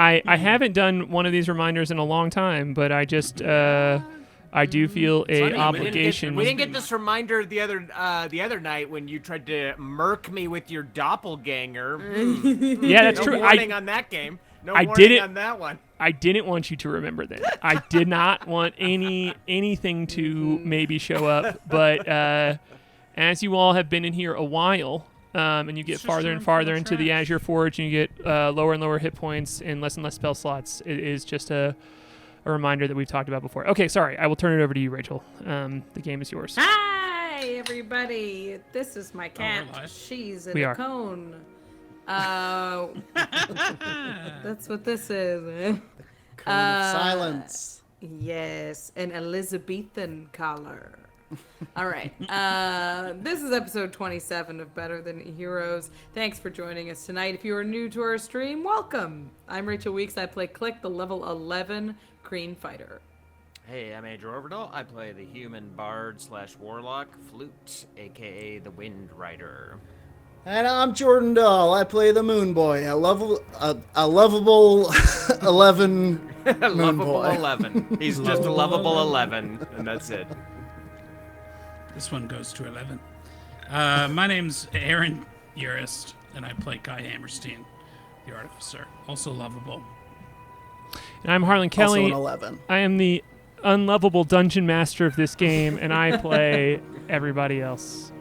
I haven't done one of these reminders in a long time, but I just I do feel a obligation. We didn't get this reminder the other night when you tried to murk me with your doppelganger. Yeah, that's true. No warning on that game. No I warning didn't, on that one. I didn't want you to remember that. I did not want anything to maybe show up. But as you all have been in here a while, and you get farther and farther into the Azure Forge, and you get lower and lower hit points and less spell slots, it is just a reminder that we've talked about before. Okay, sorry. I will turn it over to you, Rachel. The game is yours. Hi, everybody. This is my cat. She's in a cone. That's what this is. Cone of silence. Yes, an Elizabethan collar. All right. This is episode 27 of Better Than Heroes. Thanks for joining us tonight. If you are new to our stream, welcome. I'm Rachel Weeks. I play Klik, the level 11 Kreen fighter. Hey, I'm Andrew Ovredahl. I play the human bard / warlock Flute, aka the Windrider. And I'm Jordan Dahl. I play the Moonboy, a lovable 11 Lovable 11. He's just a lovable 11, and that's it. This one goes to 11. My name's Aaron Urist, and I play K.A.I. Hammerstein, the Artificer, also lovable. And I'm Harlan Kelly. Also an 11. I am the unlovable dungeon master of this game, and I play everybody else.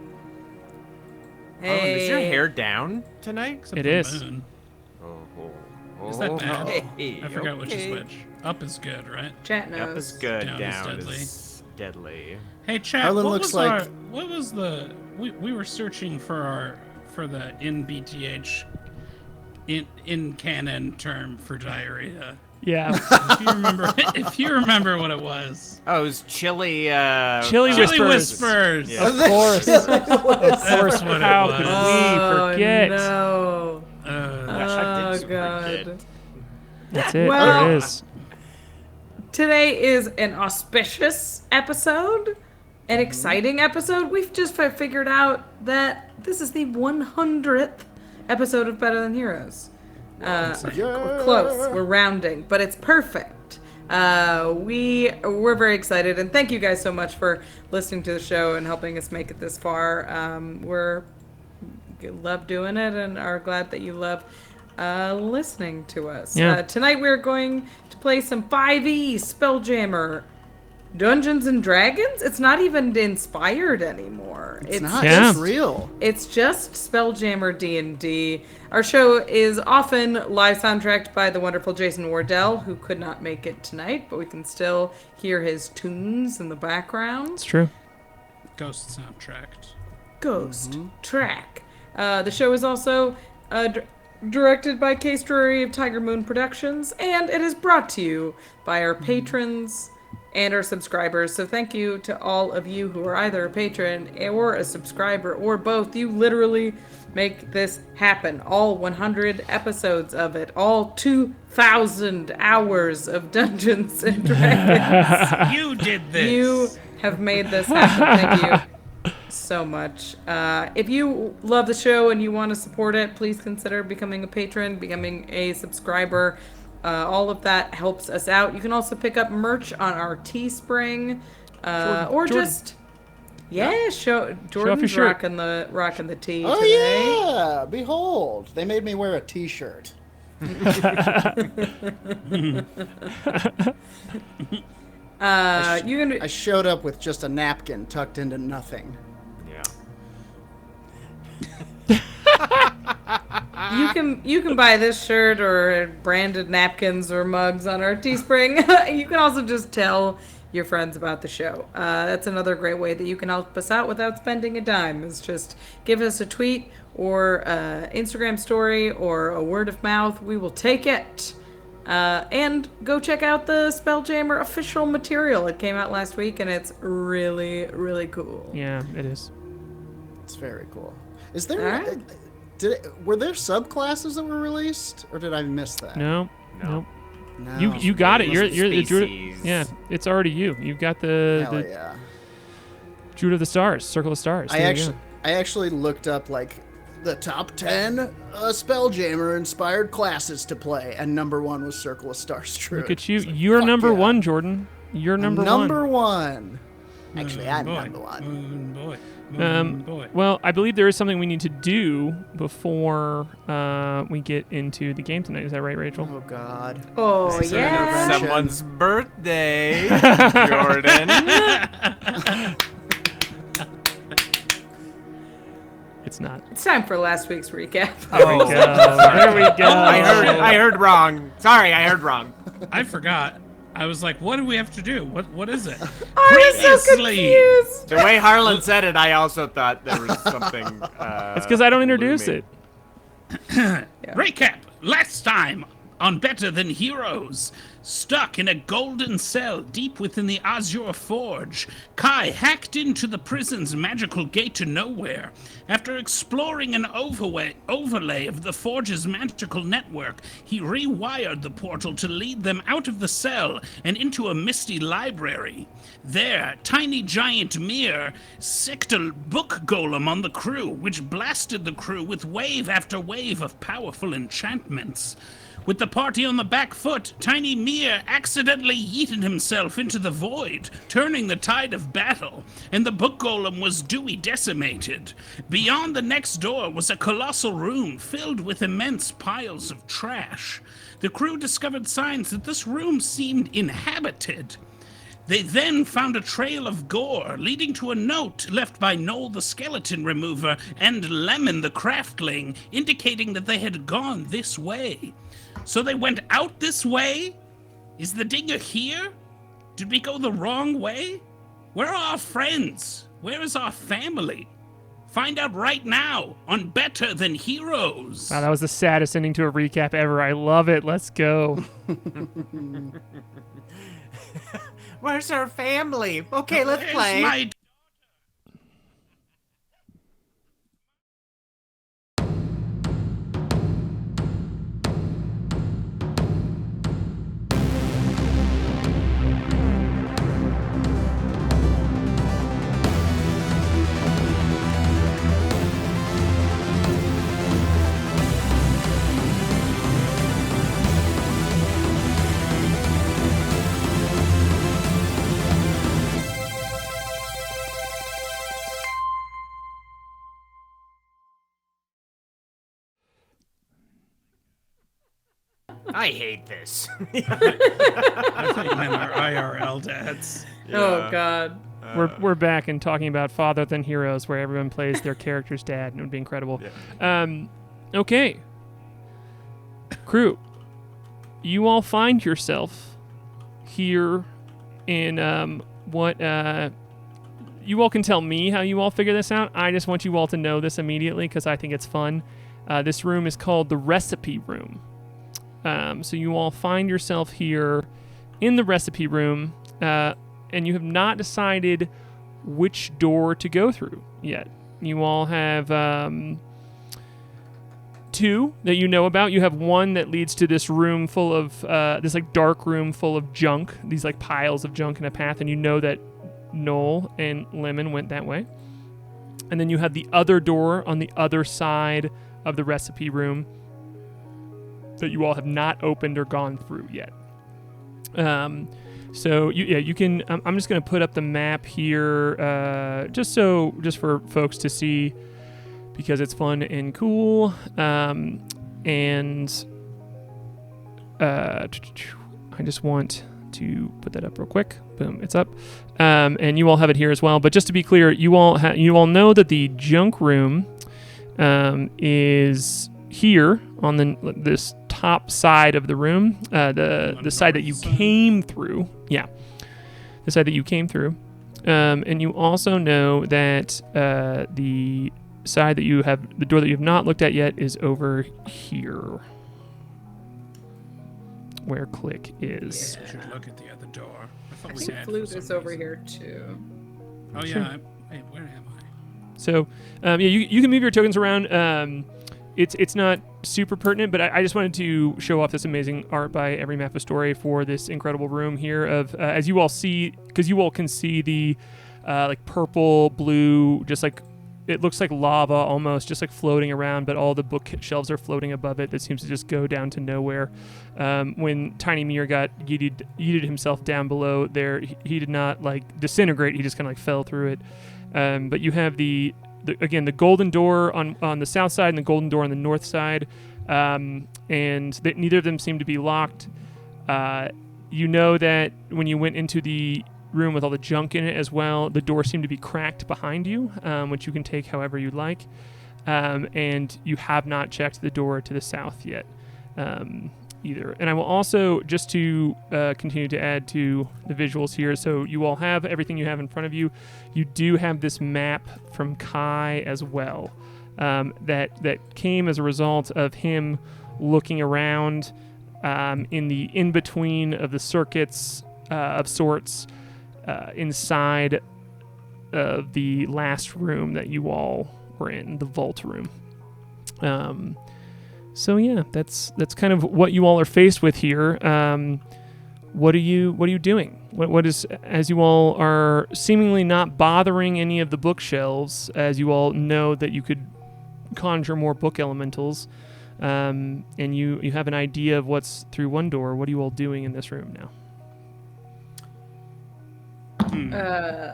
Hey. Is your hair down tonight? Except It for is. the moon. Oh. Is that bad? Hey, I forgot which is okay. which. Up is good, right? Chat knows. Up is good, Down down is is deadly. Hey, chat. Harlan what looks was like- what was the? We were searching for the in BTH in canon term for diarrhea. Yeah. If you remember what it was. Oh, it was chili. Chili Whispers. Yeah. Of course. Of That's what it How was. could we forget? No. I did God. forget. That's it. Well- There it is. Today is an auspicious episode, an exciting episode. We've just figured out that this is the 100th episode of Better Than Heroes. We're close. We're rounding, but it's perfect. We're very excited, and thank you guys so much for listening to the show and helping us make it this far. We're love doing it and are glad that you love listening to us. Yeah. Tonight we're going to play some 5e Spelljammer Dungeons and Dragons. It's not even inspired anymore. It's not. Yeah. It's real. It's just Spelljammer D&D. Our show is often live soundtracked by the wonderful Jason Wardell, who could not make it tonight, but we can still hear his tunes in the background. It's true. Ghost soundtracked. Ghost track. The show is also directed by Case Drury of Tiger Moon Productions, and it is brought to you by our patrons and our subscribers. So thank you to all of you who are either a patron or a subscriber or both. You literally make this happen. All 100 episodes of it, all 2,000 hours of Dungeons and Dragons. You did this. You have made this happen. Thank you so much. If you love the show and you want to support it, please consider becoming a patron, becoming a subscriber. All of that helps us out. You can also pick up merch on our Teespring, Jordan's your shirt. rocking the tee Oh today. yeah! Behold, they made me wear a T-shirt. I showed up with just a napkin tucked into nothing. You can buy this shirt or branded napkins or mugs on our Teespring. You can also just tell your friends about the show. That's another great way that you can help us out without spending a dime. Is just give us a tweet or Instagram story or a word of mouth. We will take it. And go check out the Spelljammer official material. It came out last week and it's really, really cool. Yeah, it is. It's very cool. Is there? Were there subclasses that were released, or did I miss that? No. No. You got it. You're the Druid. Species. Yeah, it's already you. You've got the yeah. Druid of the Stars, Circle of Stars. I actually looked up like the top 10 Spelljammer-inspired classes to play, and number 1 was Circle of Stars Druid. Look at you. You're number 1, Jordan. You're number 1. Number 1. Actually, I'm Moonboy, number 1. Moonboy. Moonboy. Well, I believe there is something we need to do before we get into the game tonight. Is that right, Rachel? Oh, God. Oh, yeah. Someone's birthday, Jordan. It's not. It's time for last week's recap. There we go. There we go. I heard wrong. Sorry, I heard wrong. I forgot. I was like, what do we have to do? What is it? I was so confused. The way Harlan said it, I also thought there was something. It's because I don't introduce it. Recap. Last time on Better Than Heroes. Stuck in a golden cell deep within the Azure Forge, K.A.I hacked into the prison's magical gate to nowhere. After exploring an overlay of the Forge's magical network, he rewired the portal to lead them out of the cell and into a misty library. There, tiny giant Mir sicked a book golem on the crew, which blasted the crew with wave after wave of powerful enchantments. With the party on the back foot, Tiny Mir accidentally yeeted himself into the void, turning the tide of battle, and the book golem was duly decimated. Beyond the next door was a colossal room filled with immense piles of trash. The crew discovered signs that this room seemed inhabited. They then found a trail of gore leading to a note left by Noel the Skeleton Remover and Lemon the Craftling, indicating that they had gone this way. So they went out this way? Is the dinger here? Did we go the wrong way? Where are our friends? Where is our family? Find out right now on Better Than Heroes. Wow, that was the saddest ending to a recap ever. I love it. Let's go. Where's our family? Okay, let's Where's play. my I hate this. I thought you meant our IRL dads. Oh, God. We're back and talking about Father Than Heroes, where everyone plays their character's dad, and it would be incredible. Yeah. Okay. Crew, you all find yourself here in what you all can tell me how you all figure this out. I just want you all to know this immediately because I think it's fun. This room is called the Recipe Room. So you all find yourself here in the Recipe Room, and you have not decided which door to go through yet. You all have two that you know about. You have one that leads to this room full of this like dark room full of junk, these like piles of junk in a path, and you know that Noel and Lemon went that way. And then you have the other door on the other side of the Recipe Room that you all have not opened or gone through yet. So you can. I'm just going to put up the map here, just for folks to see, because it's fun and cool. And I just want to put that up real quick. Boom, it's up. And you all have it here as well. But just to be clear, you all know that the junk room is here on this top side of the room, the side that you came through. Yeah, the side that you came through. And you also know that the side that you have, the door that you have not looked at yet, is over here, where Klik is. We should look at the other door. I think Flute is over here, too. Oh, yeah. Wait, where am I? So, you can move your tokens around. It's not super pertinent, but I just wanted to show off this amazing art by Every Map of Story for this incredible room here of, as you all see, because you all can see the like purple, blue, just like it looks like lava almost, just like floating around, but all the bookshelves are floating above it. That seems to just go down to nowhere. When Tiny Mir got yeeted himself down below there, he did not like disintegrate. He just kind of like fell through it. But you have the golden door on the south side and the golden door on the north side, and neither of them seem to be locked. You know that when you went into the room with all the junk in it as well, the door seemed to be cracked behind you, which you can take however you like. And you have not checked the door to the south yet either. And I will also, just to continue to add to the visuals here, so you all have everything you have in front of you. You do have this map from K.A.I as well, that came as a result of him looking around in the in-between of the circuits of sorts inside of the last room that you all were in, the vault room. So yeah, that's kind of what you all are faced with here. What are you doing? What is, as you all are seemingly not bothering any of the bookshelves, as you all know that you could conjure more book elementals, and you have an idea of what's through one door. What are you all doing in this room now?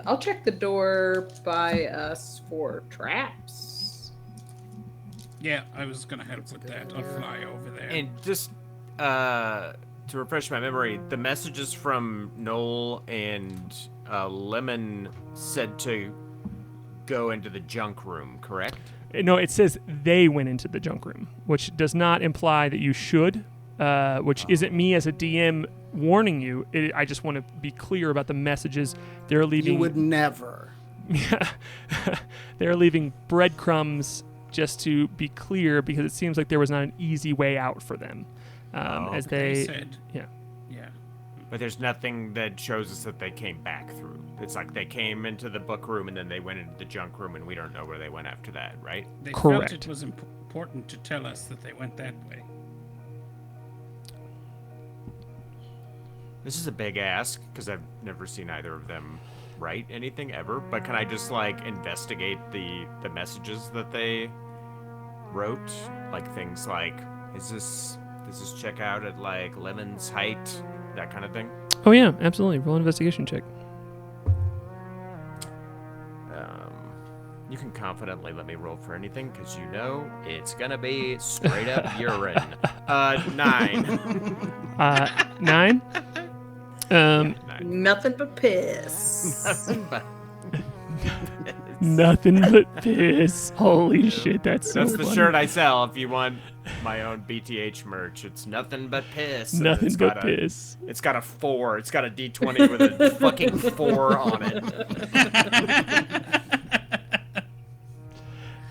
I'll check the door by us for traps. Yeah, I was gonna help with that. I'll fly over there. And just to refresh my memory, the messages from Noel and Lemon said to go into the junk room, correct? No, it says they went into the junk room, which does not imply that you should, which isn't me as a DM warning you. I just want to be clear about the messages they're leaving. You would never. Yeah, they're leaving breadcrumbs just to be clear, because it seems like there was not an easy way out for them. As they said. Yeah. But there's nothing that shows us that they came back through. It's like they came into the book room and then they went into the junk room, and we don't know where they went after that, right? They Correct. felt it was important to tell us that they went that way. This is a big ask, because I've never seen either of them write anything ever, but can I just like investigate the messages that they wrote? Like things like, does this check out at like Lemon's height? That kind of thing? Oh yeah, absolutely. Roll an investigation check. You can confidently let me roll for anything, because you know it's gonna be straight up urine. 9. 9? 9. Nothing but piss. Nothing but piss. Holy shit, that's so That's the funny. shirt I sell if you want my own BTH merch. It's nothing but piss. and Nothing it's but got piss. It's got a 4. It's got a D20 with a fucking 4 on it.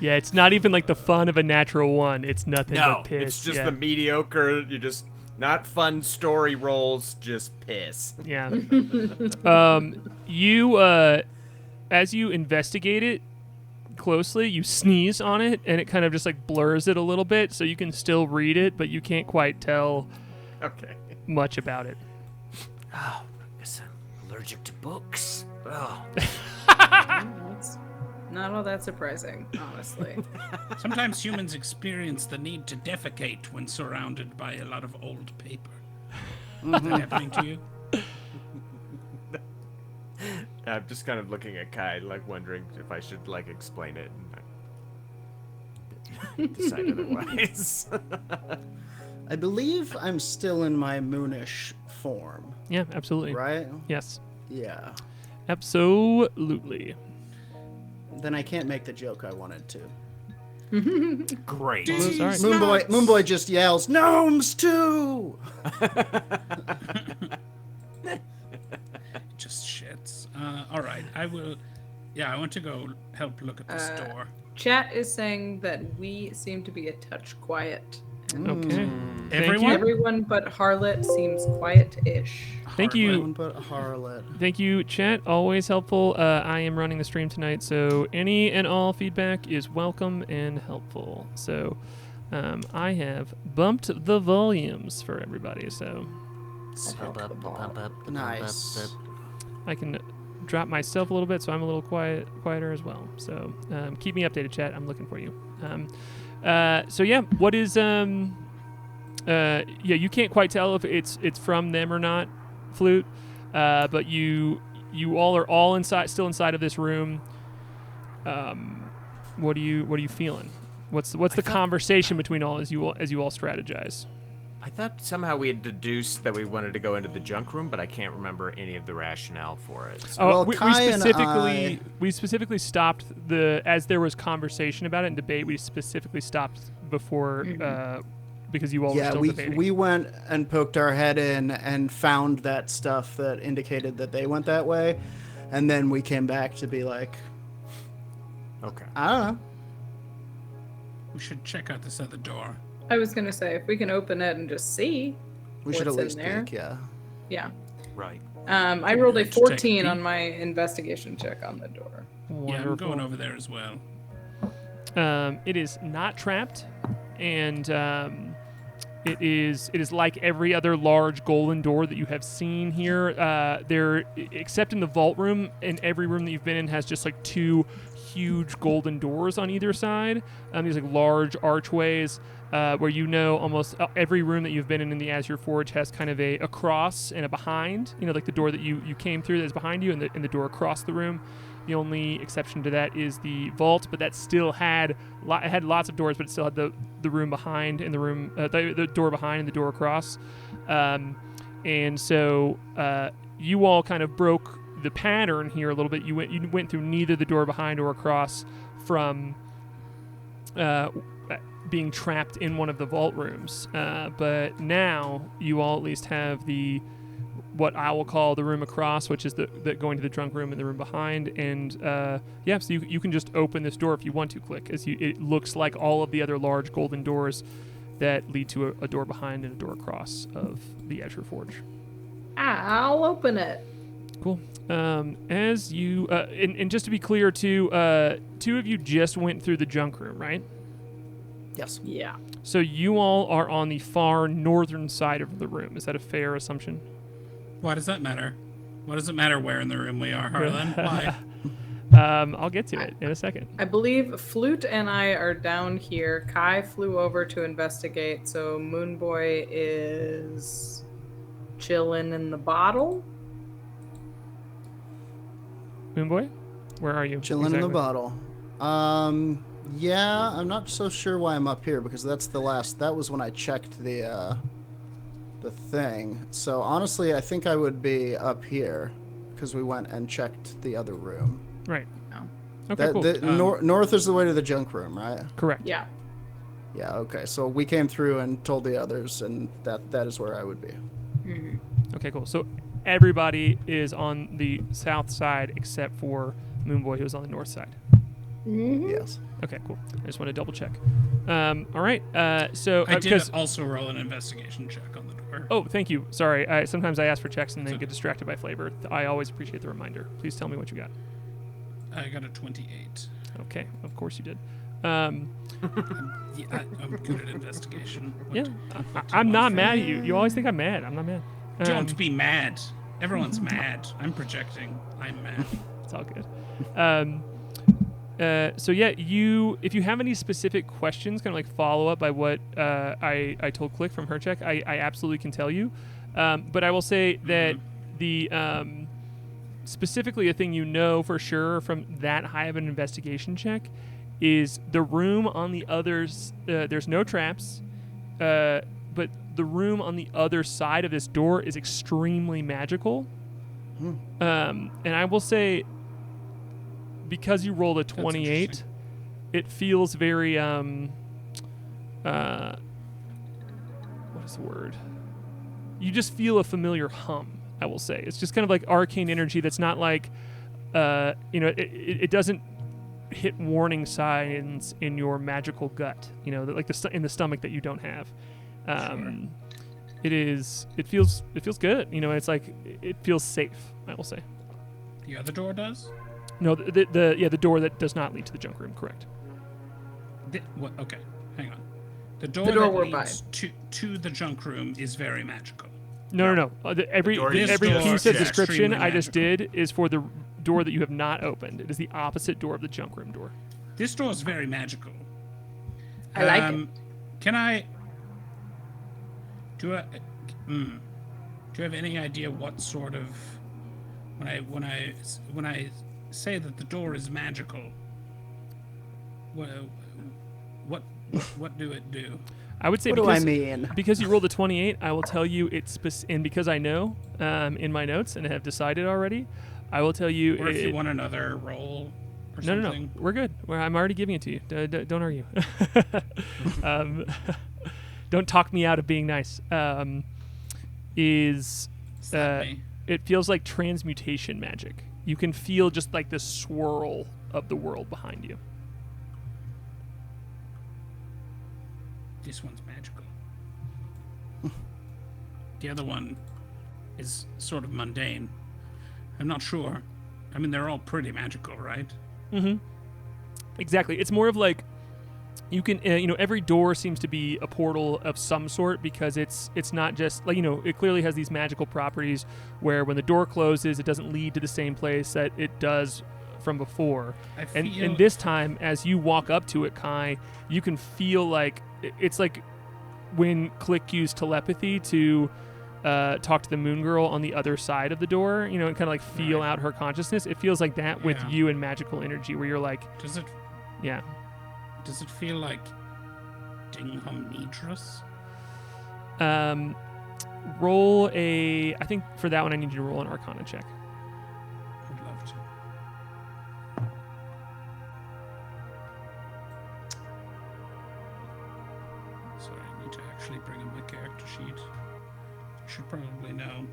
Yeah, it's not even like the fun of a natural 1. It's nothing No, but piss. it's just yeah. the mediocre. You just not fun story rolls, just piss. Yeah. You as you investigate it closely, you sneeze on it, and it kind of just like blurs it a little bit, so you can still read it, but you can't quite tell Okay. much about it. Oh, I guess I'm allergic to books. Oh. That's not all that surprising, honestly. Sometimes humans experience the need to defecate when surrounded by a lot of old paper. Is that happening to you? I'm just kind of looking at Kai, like wondering if I should like explain it, and I decide otherwise. I believe I'm still in my moonish form, Yeah, absolutely. right? Yes. Yeah. Absolutely. Then I can't make the joke I wanted to. Great. Sorry. Moonboy just yells, "Gnomes too!" Just shits. All right, I will. Yeah, I want to go help look at this door. Chat is saying that we seem to be a touch quiet. Okay. Thank Everyone? you. Everyone but Harlot seems quiet-ish. Thank you. Everyone but Harlot. Thank you, chat. Always helpful. I am running the stream tonight, so any and all feedback is welcome and helpful. So I have bumped the volumes for everybody, so Nice. I can drop myself a little bit so I'm a little quieter as well. So keep me updated, chat. I'm looking for you. So yeah, what is you can't quite tell if it's from them or not, Flute. But you all are all still inside of this room. What are you feeling? What's the conversation between all as you all strategize? I thought somehow we had deduced that we wanted to go into the junk room, but I can't remember any of the rationale for it. Oh, Well, Kai we specifically stopped as there was conversation about it and debate. We specifically stopped before because you all were still debating. we went and poked our head in and found that stuff that indicated that they went that way, and then we came back to be like, Okay. I don't know. We should check out this other door. I was gonna say if we can open it and just see. We should at what's least in there. peek, yeah. Yeah. Right. I rolled a Let's take a 14 peek. on my investigation check on the door. Yeah, I'm going over there as well. It is not trapped, and it is like every other large golden door that you have seen here. Except in the vault room, and every room that you've been in has just like two huge golden doors on either side. These like large archways. Where almost every room that you've been in the Azure Forge has kind of a cross and a behind. Like the door that you came through that is behind you, and the door across the room. The only exception to that is the vault, but that still had lots of doors, but it still had the room behind and the room the door behind and the door across. And so you all kind of broke the pattern here a little bit. You went through neither the door behind or across from being trapped in one of the vault rooms, but now you all at least have what I will call the room across, which is the going to the drunk room and the room behind, and so you can just open this door if you want to, Klik, it looks like all of the other large golden doors that lead to a door behind and a door across of the Azure Forge. I'll open it. Cool. As you and just to be clear too, two of you just went through the junk room, right? Yes. Yeah. So you all are on the far northern side of the room. Is that a fair assumption? Why does that matter? Why does it matter where in the room we are, Harlan? Why? I'll get to it in a second. I believe Flute and I are down here. Kai flew over to investigate, so Moonboy is chilling in the bottle. Moonboy, where are you? Chilling in the bottle. Yeah, I'm not so sure why I'm up here because that was when I checked the thing. So honestly, I think I would be up here because we went and checked the other room. Right. Oh. Okay, cool. North is the way to the junk room, right? Correct. Yeah. Yeah, okay. So we came through and told the others, and that is where I would be. Mm-hmm. Okay, cool. So everybody is on the south side except for Moonboy, who's on the north side. Mm-hmm. Yes. Okay, cool. I just want to double check. All right. So I did also roll an investigation check on the door. Oh, thank you. Sorry. Sometimes I ask for checks and then get distracted by flavor. I always appreciate the reminder. Please tell me what you got. I got a 28. Okay, of course you did. Yeah, I'm good at investigation. I'm not mad at you. You always think I'm mad. I'm not mad. Don't be mad. Everyone's mad. I'm projecting. I'm mad. It's all good. So yeah, if you have any specific questions, kind of like follow up by what I told Klik from her check, I absolutely can tell you. But I will say that the specifically a thing you know for sure from that high of an investigation check is the room on the others. There's no traps, but the room on the other side of this door is extremely magical. And I will say, because you rolled a 28, it feels very what is the word? You just feel a familiar hum, I will say. It's just kind of like arcane energy that's not like it doesn't hit warning signs in your magical gut, like in the stomach that you don't have. It feels good, it's like it feels safe, I will say. The other door does? No, the door that does not lead to the junk room, correct. Okay, hang on. The door that that leads to the junk room is very magical. No. Every door is piece of just description I just extremely did is for door that you have not opened. It is the opposite door of the junk room door. This door is very magical. I like it. Can I... Do I have any idea what sort of... When I say that the door is magical, what do it do? I would say What do because, I mean? because you rolled a 28, I will tell you it's and because I know in my notes and have decided already, I will tell you. Or if you want another roll or No, something. we're good. I'm already giving it to you. Don't argue. Don't talk me out of being nice. Slap me. It feels like transmutation magic. You can feel just like the swirl of the world behind you. This one's magical. The other one is sort of mundane. I'm not sure. I mean, they're all pretty magical, right? Exactly. It's more of like you can, every door seems to be a portal of some sort because it's not just like, it clearly has these magical properties where when the door closes, it doesn't lead to the same place that it does from before. And this time, as you walk up to it, Kai, you can feel like it's like when Klik used telepathy to talk to the moon girl on the other side of the door, and kind of like feel out her consciousness. It feels like that with you and magical energy, where you're like, Does it feel like Dingham-Nidrus? Roll I think for that one I need you to roll an Arcana check. I'd love to. Sorry, I need to actually bring in my character sheet. I should probably know.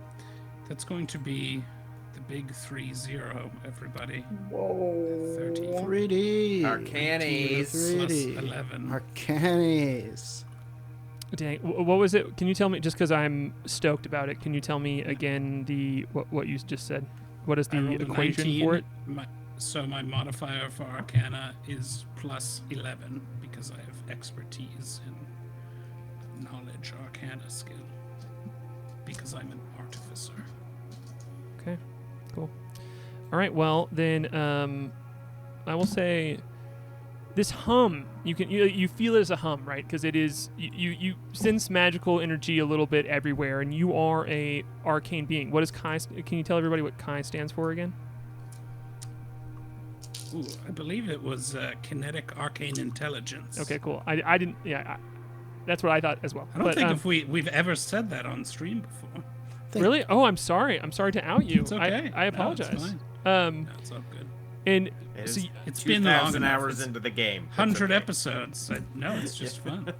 That's going to be the big 3-0, everybody. Whoa. 30 3D. Arcanes. plus 3D. 11. Arcanes. Dang, what was it? Can you tell me, just because I'm stoked about it, can you tell me again what you just said? What is I the rolled a equation 19. for it? So my modifier for Arcana is plus 11 because I have expertise in knowledge Arcana skill. Because I'm an artificer. Okay, cool. All right, well then, I will say, this hum you feel it as a hum, right? Because it is you sense magical energy a little bit everywhere, and you are a arcane being. What is K.A.I? Can you tell everybody what K.A.I stands for again? Ooh, I believe it was kinetic arcane intelligence. Okay, cool. I didn't. Yeah, that's what I thought as well. I don't But, think if we've ever said that on stream before. really. Oh, I'm sorry. I'm sorry to out you. It's okay. I No, it's apologize. fine. No, it's all good. And It so is It's been long 2,000 enough. hours It's into the game. That's 100 okay. episodes. No, it's just fun.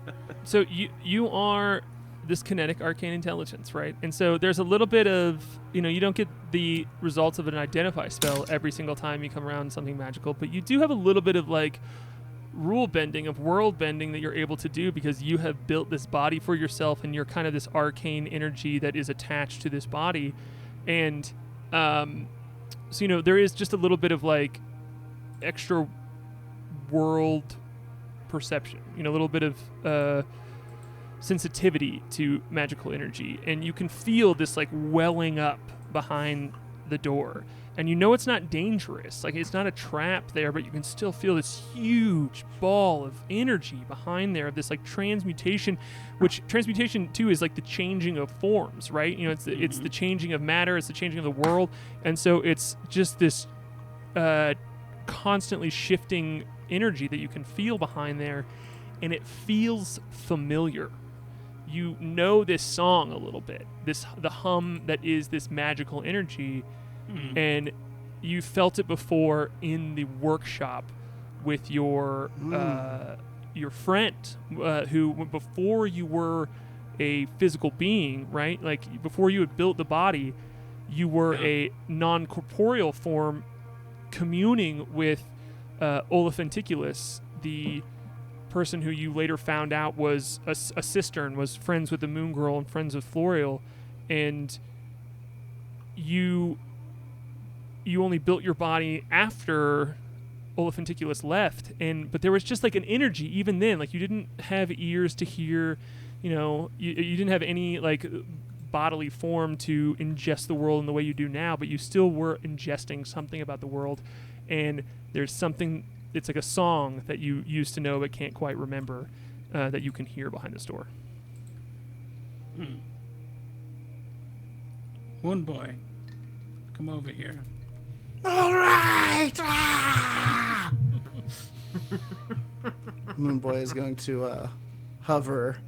So you are this kinetic arcane intelligence, right? And so there's a little bit of, you don't get the results of an identify spell every single time you come around something magical, but you do have a little bit of like rule bending, of world bending that you're able to do because you have built this body for yourself and you're kind of this arcane energy that is attached to this body. And so, there is just a little bit of like extra world perception, a little bit of sensitivity to magical energy, and you can feel this like welling up behind the door, and it's not dangerous, like it's not a trap there, but you can still feel this huge ball of energy behind there, of this like transmutation, which transmutation too is like the changing of forms, right? It's the changing of matter, it's the changing of the world, and so it's just this constantly shifting energy that you can feel behind there, and it feels familiar. You know this song a little bit, the hum that is this magical energy, and you felt it before in the workshop with your friend, who before you were a physical being, right? Like before you had built the body, you were a non-corporeal form communing with Olafenticulus, the person who you later found out was a sister and was friends with the Moon Girl and friends with Florial, and you only built your body after Olafenticulus left, but there was just like an energy even then, like you didn't have ears to hear, you didn't have any like bodily form to ingest the world in the way you do now, but you still were ingesting something about the world, and there's something, it's like a song that you used to know but can't quite remember, that you can hear behind this door. Moonboy, come over here. All right. Moonboy is going to hover,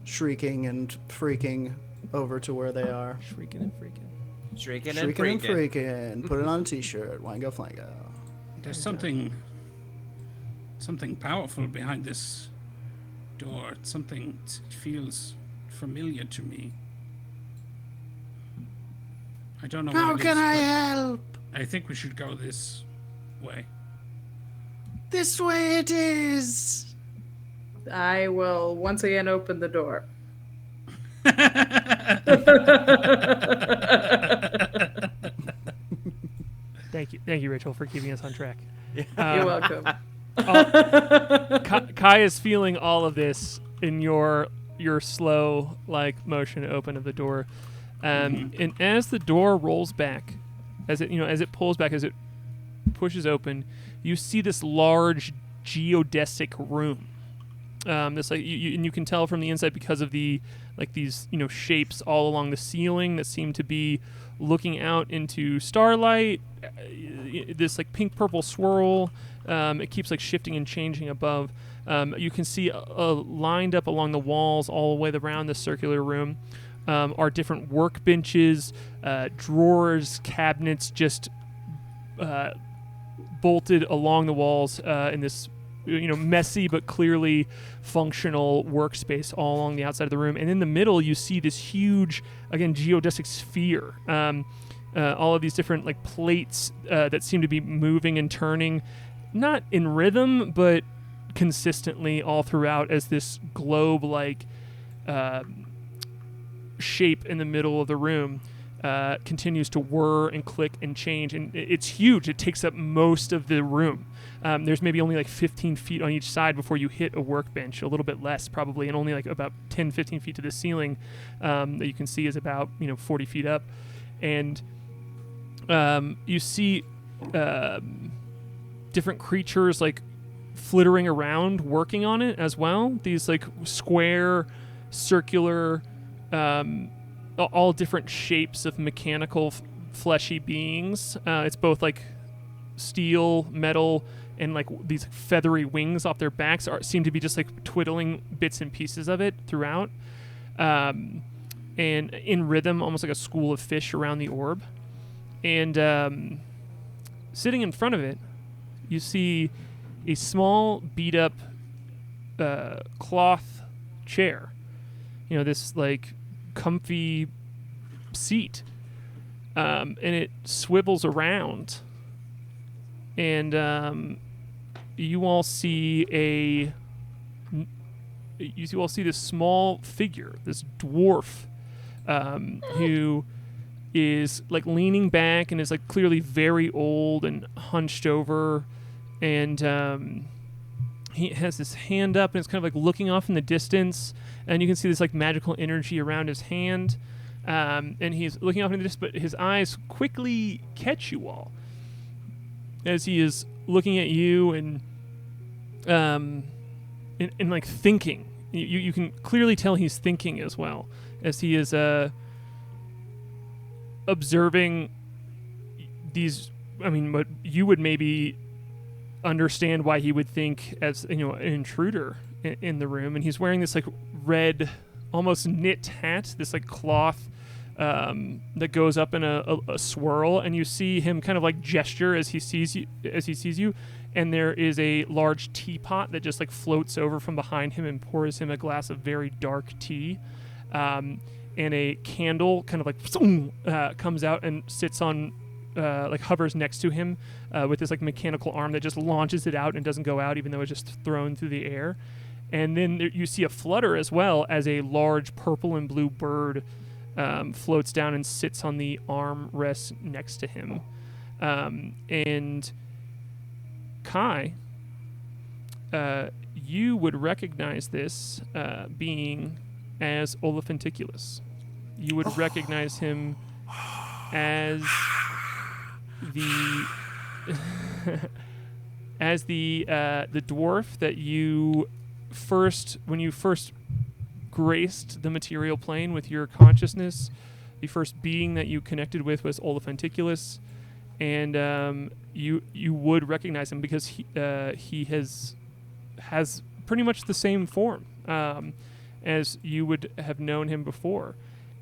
shrieking and freaking over to where they are. Shrieking and freaking. Shrieking and Shrieking and freaking. freaking. Put it on a t-shirt. Wango flango. There's something powerful behind this door. Something feels familiar to me. I don't know How what it can is, I but help? I think we should go this way. This way it is. I will once again open the door. Thank you, Rachel, for keeping us on track. You're welcome. Kai is feeling all of this in your slow motion open of the door, and as the door rolls back, as it pulls back, as it pushes open, you see this large geodesic room. This and you can tell from the inside because of the these shapes all along the ceiling that seem to be looking out into starlight. This pink purple swirl. It keeps shifting and changing above. You can see lined up along the walls all the way around the circular room are different workbenches, drawers, cabinets, just bolted along the walls in this messy but clearly functional workspace all along the outside of the room. And in the middle, you see this huge, again, geodesic sphere. All of these different plates that seem to be moving and turning, not in rhythm, but consistently all throughout as this globe-like shape in the middle of the room continues to whir and click and change. And it's huge. It takes up most of the room. There's maybe only 15 feet on each side before you hit a workbench, a little bit less probably, and only about 10, 15 feet to the ceiling that you can see is about 40 feet up. And you see different creatures flittering around working on it as well. These square, circular, all different shapes of mechanical fleshy beings. It's both steel, metal, and these feathery wings off their backs seem to be just twiddling bits and pieces of it throughout, and in rhythm, almost like a school of fish around the orb. And sitting in front of it, you see a small beat up cloth chair, this comfy seat, and it swivels around, and you all see this small figure, this dwarf, who is leaning back and is clearly very old and hunched over, and he has his hand up and is kind of looking off in the distance, and you can see this magical energy around his hand, and he's looking off in the distance, but his eyes quickly catch you all as he is looking at you and thinking. You can clearly tell he's thinking as well, as he is observing these. I mean, what you would maybe understand why he would think as an intruder in the room, and he's wearing this red, almost knit hat, this cloth that goes up in a swirl, and you see him kind of gesture as he sees you, and there is a large teapot that just floats over from behind him and pours him a glass of very dark tea, and a candle kind of comes out and sits on hovers next to him with this mechanical arm that just launches it out and doesn't go out even though it's just thrown through the air. And then you see a flutter as well as a large purple and blue bird floats down and sits on the armrest next to him. And Kai, you would recognize this being as Olophanticulus. you would recognize him as the as the dwarf that you when you first graced the material plane with your consciousness. The first being that you connected with was Olafenticulus, and you would recognize him because he has pretty much the same form as you would have known him before.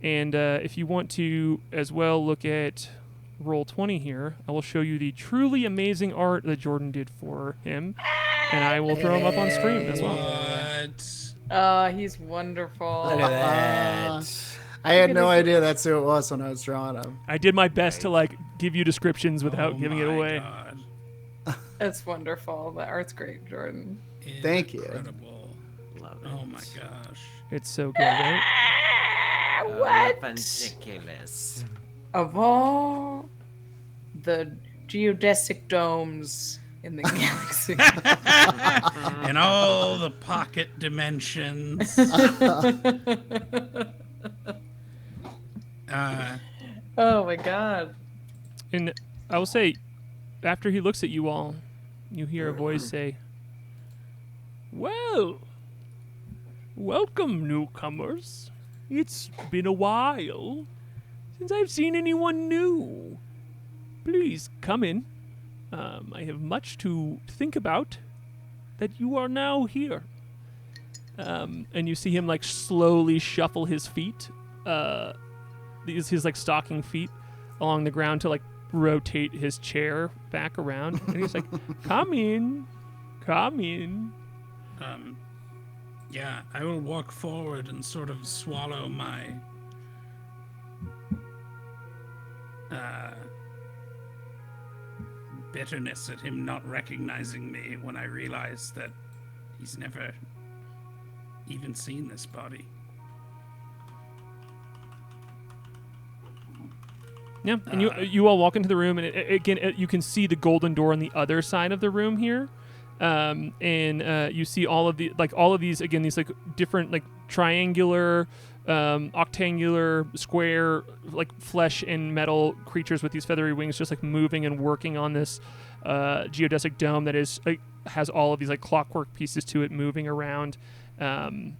And if you want to as well look at Roll20 here, I will show you the truly amazing art that Jordan did for him, and I will throw him up on screen as well. What? He's wonderful. Look at that. I had no idea that's who it was when I was drawing him. I did my best to like give you descriptions without giving it my away. God. It's wonderful. The art's great, Jordan. Thank you. Incredible. Love it. Oh my gosh. It's so good, right? What? Ridiculous. Of all the geodesic domes in the galaxy. In all the pocket dimensions. Oh my god. And I will say, after he looks at you all, you hear a voice say, "Well, welcome, newcomers. It's been a while since I've seen anyone new. Please come in. I have much to think about that you are now here." And you see him like slowly shuffle his feet, his like stocking feet along the ground to like rotate his chair back around. And he's like, "Come in, come in." Yeah, I will walk forward and sort of swallow my bitterness at him not recognizing me when I realize that he's never even seen this body. Yeah, and you all walk into the room, and again, you can see the golden door on the other side of the room here, and you see all of these again, these like different like triangular, octangular, square, like flesh and metal creatures with these feathery wings, just like moving and working on this geodesic dome that is has all of these like clockwork pieces to it moving around. And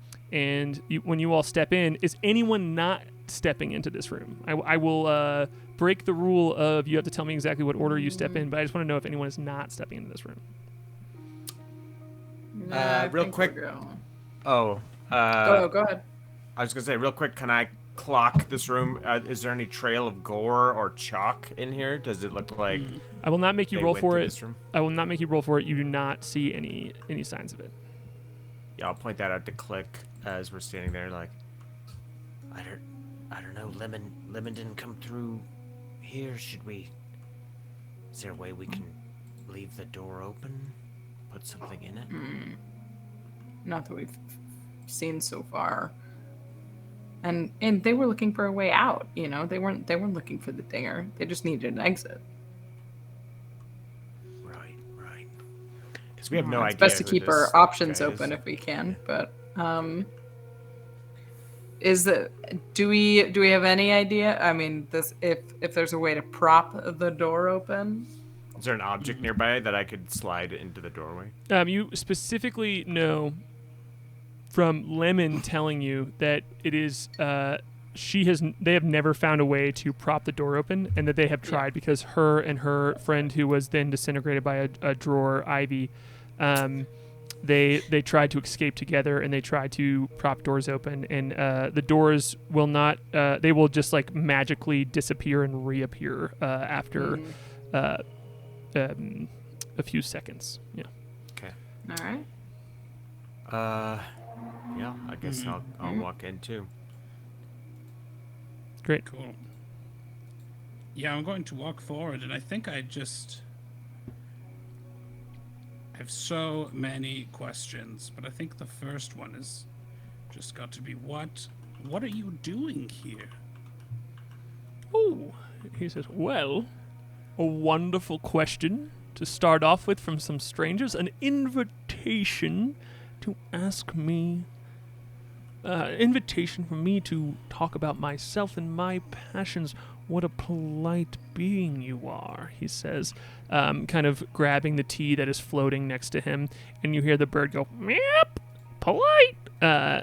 when you all step in, is anyone not stepping into this room? I will break the rule of you have to tell me exactly what order you step in, but I just want to know if anyone is not stepping into this room. I real think quick. we're going. Oh. Go ahead. I was gonna say real quick. Can I clock this room? Is there any trail of gore or chalk in here? Does it look like I will not make you they roll went for to it. this room? I will not make you roll for it. You do not see any signs of it. Yeah, I'll point that out to Klik as we're standing there. Like, I don't know. Lemon didn't come through here. Should we? Is there a way we can leave the door open? Put something in it? Not that we've seen so far. And they were looking for a way out, you know. They weren't looking for the dinger. They just needed an exit. Right. Because we have no It's idea. best to who keep this our options guy open is. if we can, but do we have any idea? I mean, if there's a way to prop the door open? Is there an object nearby that I could slide into the doorway? You specifically know from Lemon telling you that it is they have never found a way to prop the door open, and that they have tried because her and her friend, who was then disintegrated by a drawer, Ivy, they tried to escape together, and they tried to prop doors open, and the doors will not they will just like magically disappear and reappear after a few seconds. Yeah. Okay. All right. Yeah, I guess I'll walk in too. Great. Cool. Yeah, I'm going to walk forward, and I think I have so many questions, but I think the first one is just got to be what are you doing here? Oh, he says, well, a wonderful question to start off with from some strangers. An invitation to ask me invitation for me to talk about myself and my passions. What a polite being you are, he says, kind of grabbing the tea that is floating next to him. And you hear the bird go, meep, polite,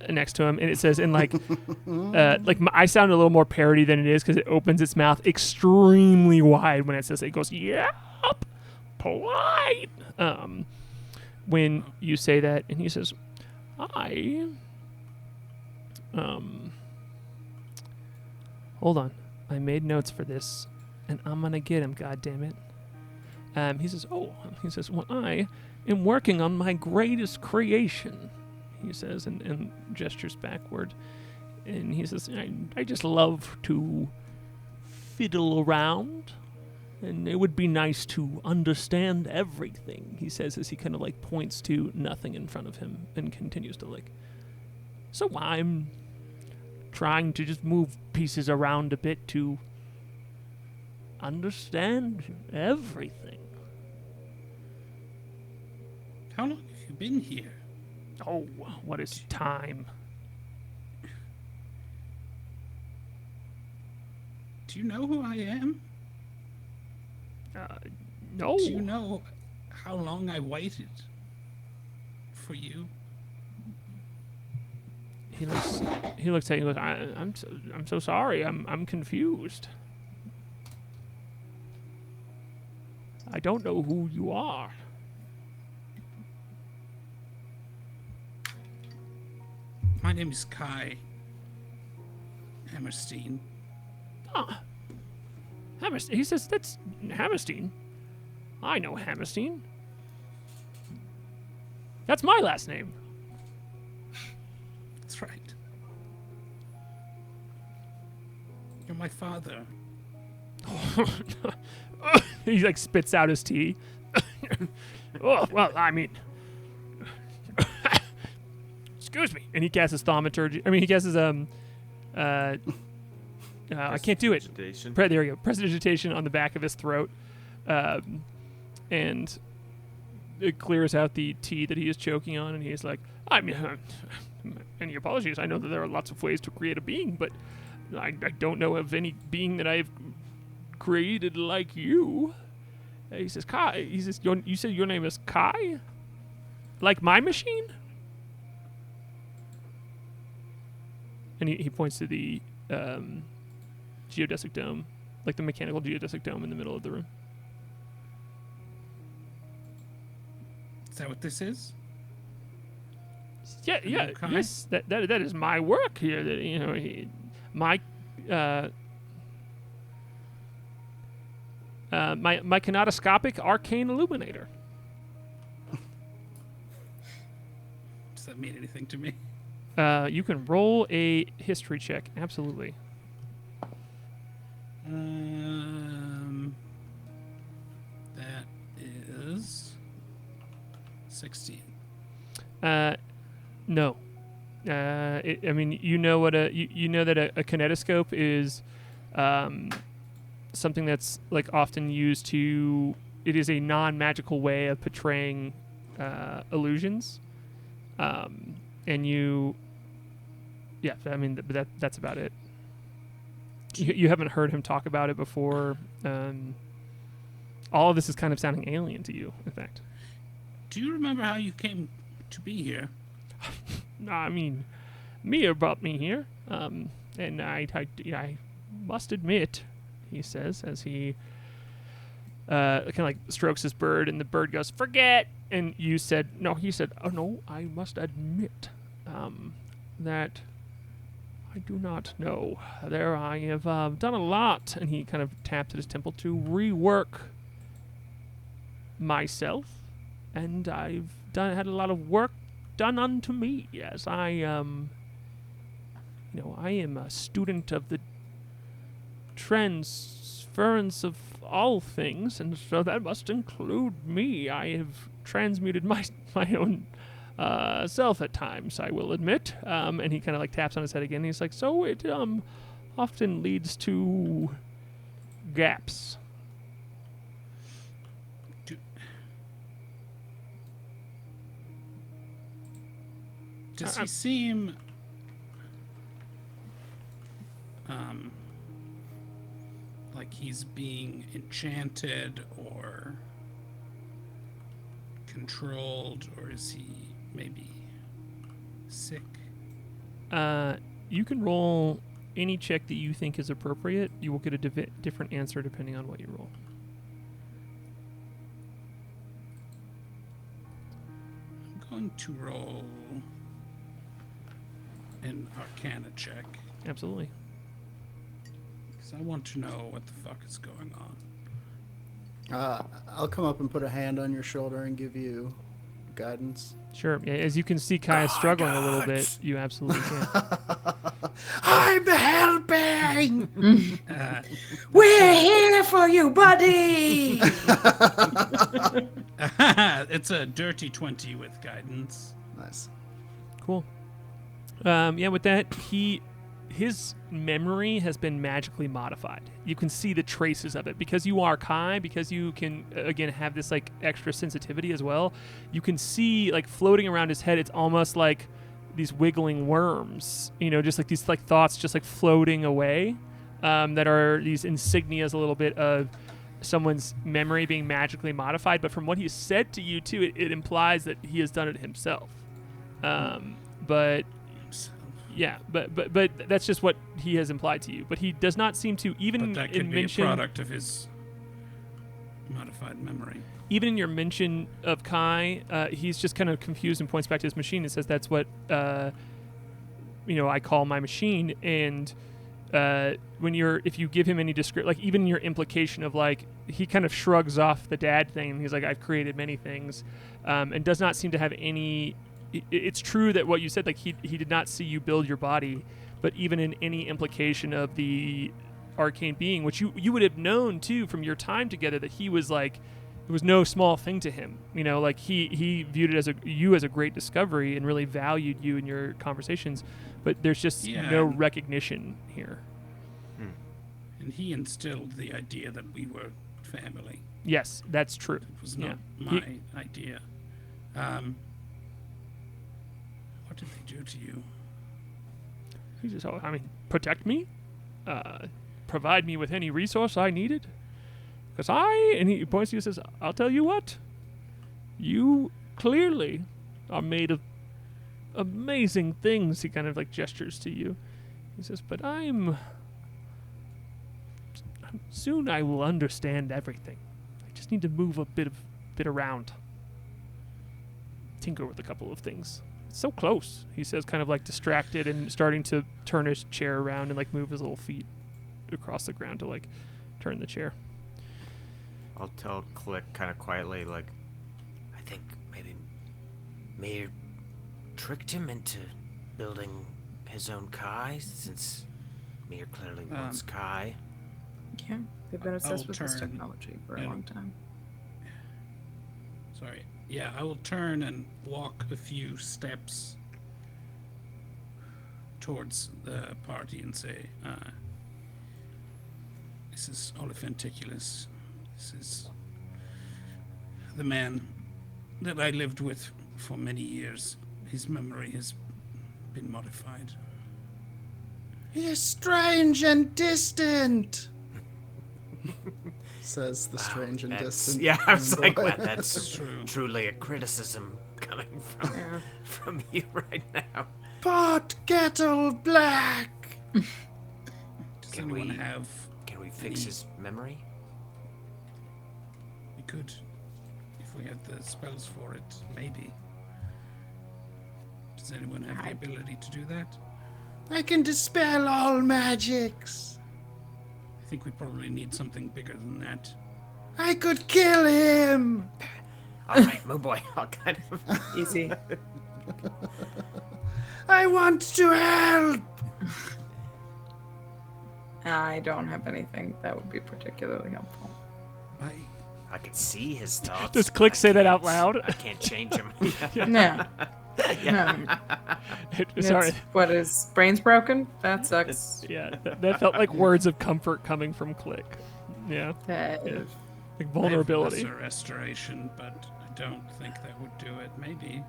next to him. And it says in I sound a little more parody than it is because it opens its mouth extremely wide when it says it. It goes, yep, polite. When you say that, and he says, hold on. I made notes for this, and I'm gonna get him, goddammit. He says, well, I am working on my greatest creation, he says, and gestures backward. And he says, I just love to fiddle around, and it would be nice to understand everything, he says, as he kind of like points to nothing in front of him and continues to like, so I'm trying to just move pieces around a bit to understand everything. How long have you been here? Oh, what is time? Do you know who I am? No. Do you know how long I waited for you? He looks at you and goes, I'm so sorry. I'm confused. I don't know who you are. My name is K.A.I. Hammerstein. Ah. Hammerstein. He says, that's Hammerstein. I know Hammerstein. That's my last name. That's right. You're my father. He like spits out his tea. Oh, well, I mean, excuse me. And he casts his thaumaturgy. I mean, he casts his I can't do it. There we go. Prestidigitation on the back of his throat, and it clears out the tea that he is choking on. And he's like, I mean, any apologies. I know that there are lots of ways to create a being, but I don't know of any being that I've created like you. He says, K.A.I. He says, you said your name is K.A.I? Like my machine? And he points to the geodesic dome, like the mechanical geodesic dome in the middle of the room. Is that what this is? Yeah, yes. That is my work here. That, you know, my kinetoscopic arcane illuminator. Does that mean anything to me? You can roll a history check. Absolutely. That is 16. No. I mean, you know what you know that a kinetoscope is something that's like often used to. It is a non-magical way of portraying illusions, and you. Yeah, I mean, that's about it. You haven't heard him talk about it before. All of this is kind of sounding alien to you, in fact. Do you remember how you came to be here? I mean, Mia brought me here, and I must admit, he says, as he kind of like strokes his bird, and the bird goes, forget! And you said, no, he said, oh no, I must admit that I do not know. There I have done a lot, and he kind of tapped at his temple to rework myself, and I've had a lot of work done unto me, as I am a student of the transference of all things, and so that must include me. I have transmuted my own self at times, I will admit. And he kind of like taps on his head again. And he's like, so it often leads to gaps. Does he seem Like he's being enchanted or controlled, or is he maybe sick? You can roll any check that you think is appropriate. You will get a different answer depending on what you roll. I'm going to roll an Arcana check, Absolutely. because I want to know what the fuck is going on. I'll come up and put a hand on your shoulder and give you guidance. Sure. Yeah, as you can see, Kai is struggling a little bit. You absolutely can. I'm helping! We're here for you, buddy! It's a dirty 20 with guidance. Nice. Cool. Yeah, with that, his memory has been magically modified. You can see the traces of it because you are Kai, because you can again have this like extra sensitivity as well. You can see like floating around his head. It's almost like these wiggling worms, just like these like thoughts just like floating away, that are these insignias a little bit of someone's memory being magically modified. But from what he said to you too, it implies that he has done it himself. But yeah, but that's just what he has implied to you. But he does not seem to even But that could be mention a product of his modified memory. even in your mention of Kai, he's just kind of confused and points back to his machine and says that's what I call my machine. And if you give him any description, like even your implication of like, he kind of shrugs off the dad thing. He's like, I've created many things, and does not seem to have any. It's true that what you said, like he did not see you build your body, but even in any implication of the arcane being, which you would have known too from your time together, that he was like, it was no small thing to him. Like he viewed it as you as a great discovery and really valued you in your conversations, but there's just no recognition here. And he instilled the idea that we were family. Yes, that's true. It was not my idea. What did they do to you? He just, protect me, provide me with any resource I needed. Because and he points to you and says, I'll tell you what, you clearly are made of amazing things. He kind of like gestures to you. He says, but soon I will understand everything. I just need to move a bit around. Tinker with a couple of things. It's so close, he says, kind of like distracted and starting to turn his chair around and like move his little feet across the ground to like turn the chair. I'll tell Klik kind of quietly, like, I think maybe Mir tricked him into building his own K.A.I, since Mir clearly wants K.A.I. Yeah, they've been obsessed with this turn technology for a long time. Sorry. Yeah, I will turn and walk a few steps towards the party and say, this is Oliphanticulus. This is the man that I lived with for many years. His memory has been modified. He is strange and distant, says the strange and distant. Yeah, I was like, boy. wow, that's True. truly a criticism coming from you right now. Pot kettle black. Does Can anyone we- have... Can we fix his memory? We could, if we had the spells for it, maybe. Does anyone have the ability to do that? I can dispel all magics. I think we probably need something bigger than that. I could kill him. All right, Moonboy, I'll kind of... Easy. I want to help. I don't have anything that would be particularly helpful. I can see his thoughts. Does Klik I say that out can't- loud? I can't change him. No. No. Sorry. It's, what, his brain's broken? That sucks. Yeah, that felt like words of comfort coming from Klik. Yeah, That- yeah. Like I have vulnerability. lesser restoration, but I don't think that would do it. Maybe.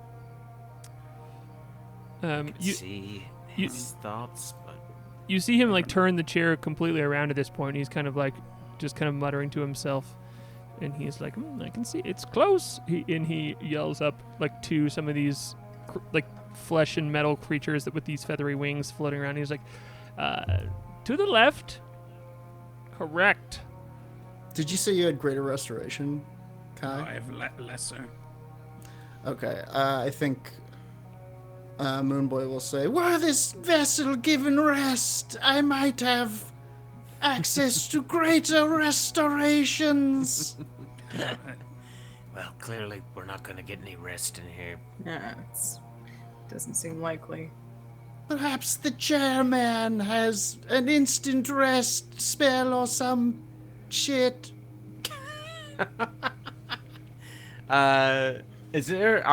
I can You see you- his thoughts, but You see him like turn the chair completely around at this point. He's kind of like, just kind of muttering to himself, and he's like, "I can see it's close." He yells up like to some of these like flesh and metal creatures that with these feathery wings floating around. He's like, "To the left." Correct. Did you say you had greater restoration, No, Kai? I have lesser. Okay, I think Moonboy will say, "Were this vessel given rest, I might have access to greater restorations." Well, clearly we're not gonna get any rest in here. Yeah, doesn't seem likely. Perhaps the chairman has an instant rest spell or some shit. Are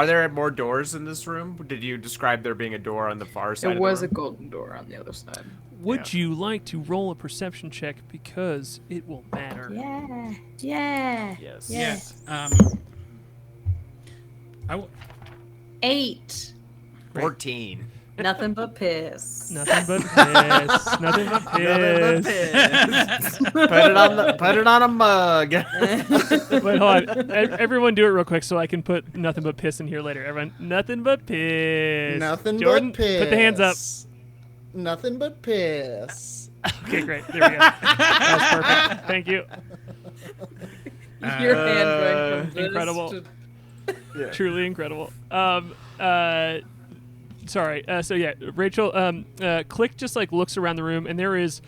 there more doors in this room? Did you describe there being a door on the far side? There was a of the room? golden door on the other side. Would you like to roll a perception check because it will matter? Yeah. Yeah. Yes. Yes. I w- 8. 14. Nothing but piss. Nothing but piss. Nothing but piss. Put it on a mug. Wait, hold on. Everyone do it real quick so I can put nothing but piss in here later. Everyone, nothing but piss. Nothing Jordan, but piss. put the hands up. Nothing but piss. Okay, great. There we go. That was perfect. Thank you. Your hand going from this incredible. to- Truly incredible. Sorry. So yeah, Rachel. Klik just like looks around the room, and there is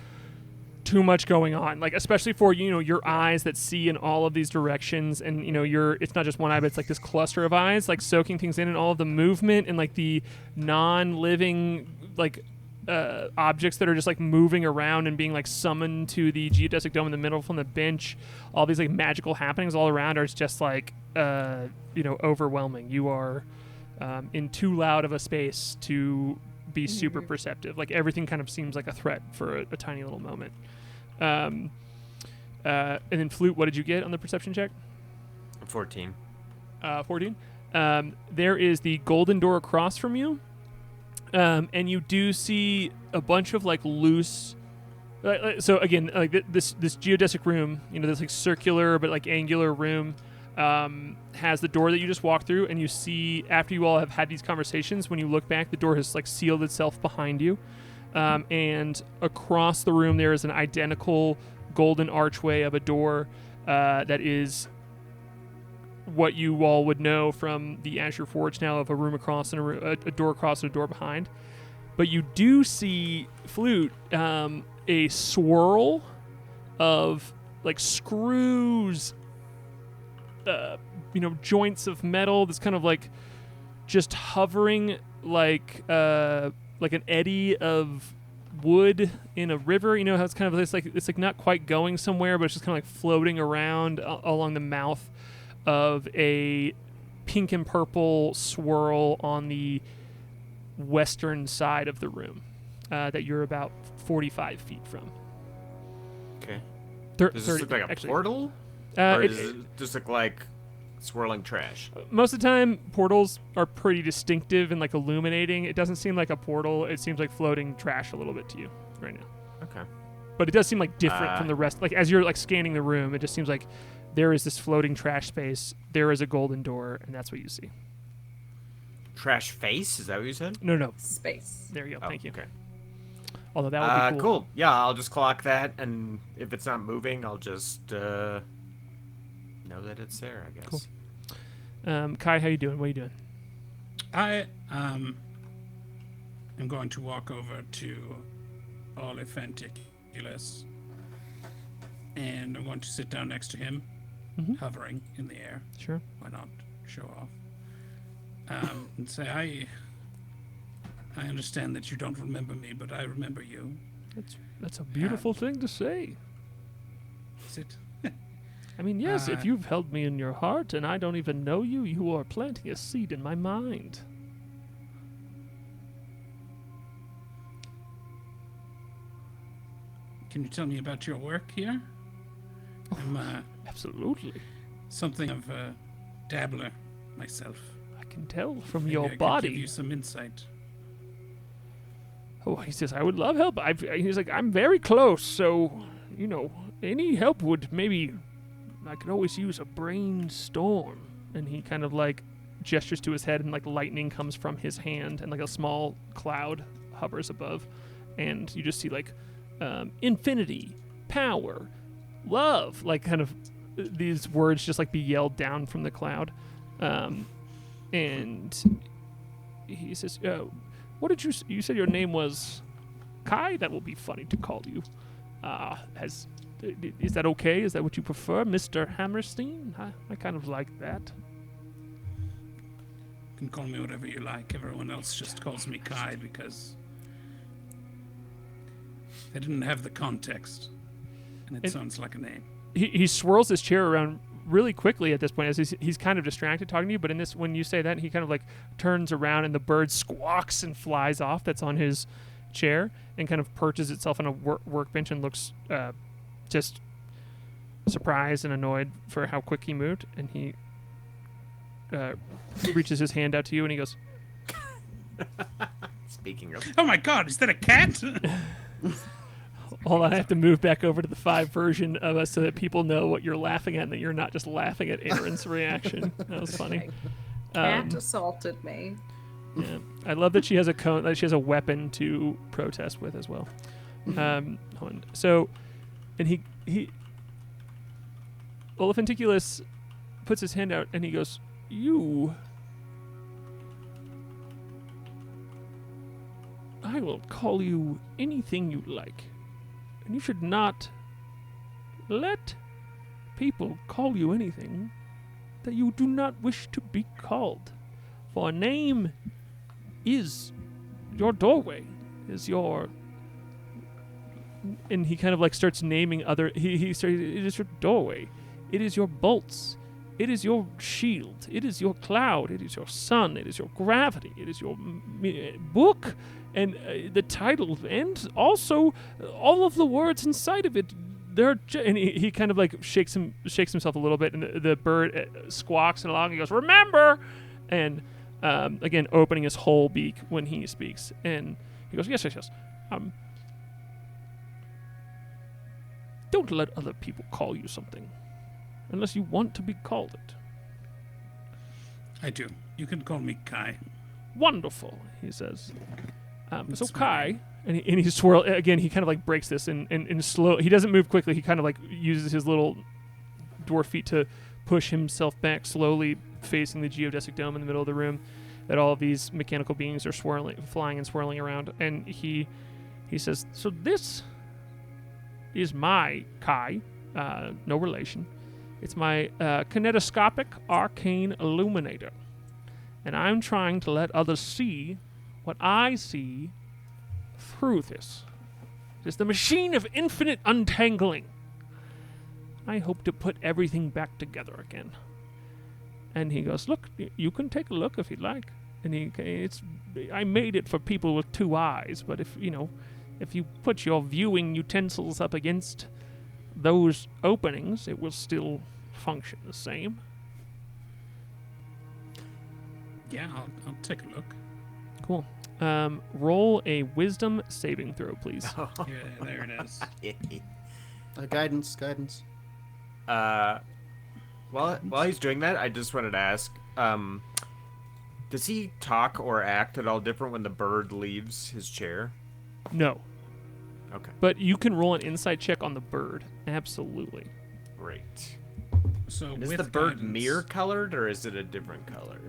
too much going on. Like especially for your eyes that see in all of these directions, and it's not just one eye, but it's like this cluster of eyes, like soaking things in, and all of the movement and like the non-living like objects that are just like moving around and being like summoned to the geodesic dome in the middle from the bench. All these like magical happenings all around are just like overwhelming. You are in too loud of a space to be super perceptive. Like everything kind of seems like a threat for a tiny little moment. And then Flute, what did you get on the perception check? 14. 14. There is the golden door across from you. And you do see a bunch of like loose. So again, like this geodesic room, this like circular but like angular room, has the door that you just walked through, and you see after you all have had these conversations, when you look back, the door has like sealed itself behind you, and across the room there is an identical golden archway of a door that is what you all would know from the Azure Forge now of a room across and a door across and a door behind. But you do see, Flute, a swirl of like screws, joints of metal that's kind of like just hovering like an eddy of wood in a river. You know how it's kind of it's like not quite going somewhere, but it's just kind of like floating around along the mouth of a pink and purple swirl on the western side of the room that you're about 45 feet from. Okay. Does Does this look like a portal? Or does it just look like swirling trash? Most of the time, portals are pretty distinctive and like illuminating. It doesn't seem like a portal. It seems like floating trash a little bit to you right now. Okay. But it does seem like different from the rest. Like as you're like scanning the room, it just seems like there is this floating trash space. There is a golden door, and that's what you see. Trash face? Is that what you said? No. Space. There you go. Oh, Thank you. Okay. Although that would be cool. Cool. Yeah, I'll just clock that, and if it's not moving, I'll just know that it's there, I guess. Cool. Kai, how you doing? What are you doing? I am going to walk over to Oliphanticulus, and I'm going to sit down next to him, hovering in the air. Sure. Why not show off? And say, I understand that you don't remember me, but I remember you. That's a beautiful thing to say. Is it? I mean, yes, if you've held me in your heart and I don't even know you, you are planting a seed in my mind. Can you tell me about your work here? I'm Absolutely. something of a dabbler myself. I can tell from Maybe your I could body. give you some insight. Oh, he says, I would love help. He's like, I'm very close, so, any help would maybe, I could always use a brainstorm. And he kind of like gestures to his head, and like lightning comes from his hand, and like a small cloud hovers above. And you just see like infinity, power, love, like kind of these words just like be yelled down from the cloud. And he says, what did you said your name was K.A.I? That will be funny to call you. Is that okay? Is that what you prefer, Mr. Hammerstein? I kind of like that. You can call me whatever you like. Everyone else just calls me K.A.I because they didn't have the context, and it sounds like a name. He swirls his chair around really quickly at this point, as he's kind of distracted talking to you, but when you say that, he kind of like turns around and the bird squawks and flies off that's on his chair and kind of perches itself on a workbench and looks just surprised and annoyed for how quick he moved, and he reaches his hand out to you and he goes, Speaking of... Oh my god, is that a cat? Hold on, I have to move back over to the 5 version of us so that people know what you're laughing at and that you're not just laughing at Aaron's reaction. That was funny. Cat assaulted me. Yeah. I love that she has a weapon to protest with as well. Hold on. So, and he Oliphanticulus puts his hand out and he goes, I will call you anything you like. And you should not let people call you anything that you do not wish to be called. For a name is your doorway, is your... And he kind of like starts naming other... He starts, it is your doorway. It is your bolts. It is your shield. It is your cloud. It is your sun. It is your gravity. It is your book. And the title, and also all of the words inside of it. And he kind of like shakes himself a little bit, and the bird squawks along. He goes, "Remember!" And again, opening his whole beak when he speaks. And he goes, "Yes. Don't let other people call you something, unless you want to be called it." I do. You can call me K.A.I. Wonderful, he says. So K.A.I, and he swirl again. He kind of like breaks this and slow. He doesn't move quickly. He kind of like uses his little dwarf feet to push himself back slowly, facing the geodesic dome in the middle of the room. That all of these mechanical beings are flying and swirling around. And he says, "So this is my K.A.I, no relation. It's my kinetoscopic arcane illuminator, and I'm trying to let others see what I see through this. It is the machine of infinite untangling. I hope to put everything back together again." And he goes, "Look, you can take a look if you'd like." And I made it for people with 2 eyes, but if you put your viewing utensils up against those openings, it will still function the same. Yeah, I'll take a look. Cool. Roll a wisdom saving throw, please. Yeah, there it is. Guidance. While he's doing that, I just wanted to ask, does he talk or act at all different when the bird leaves his chair? No. Okay. But you can roll an insight check on the bird. Absolutely. Great. So And is with the bird guidance- mirror colored, or is it a different color?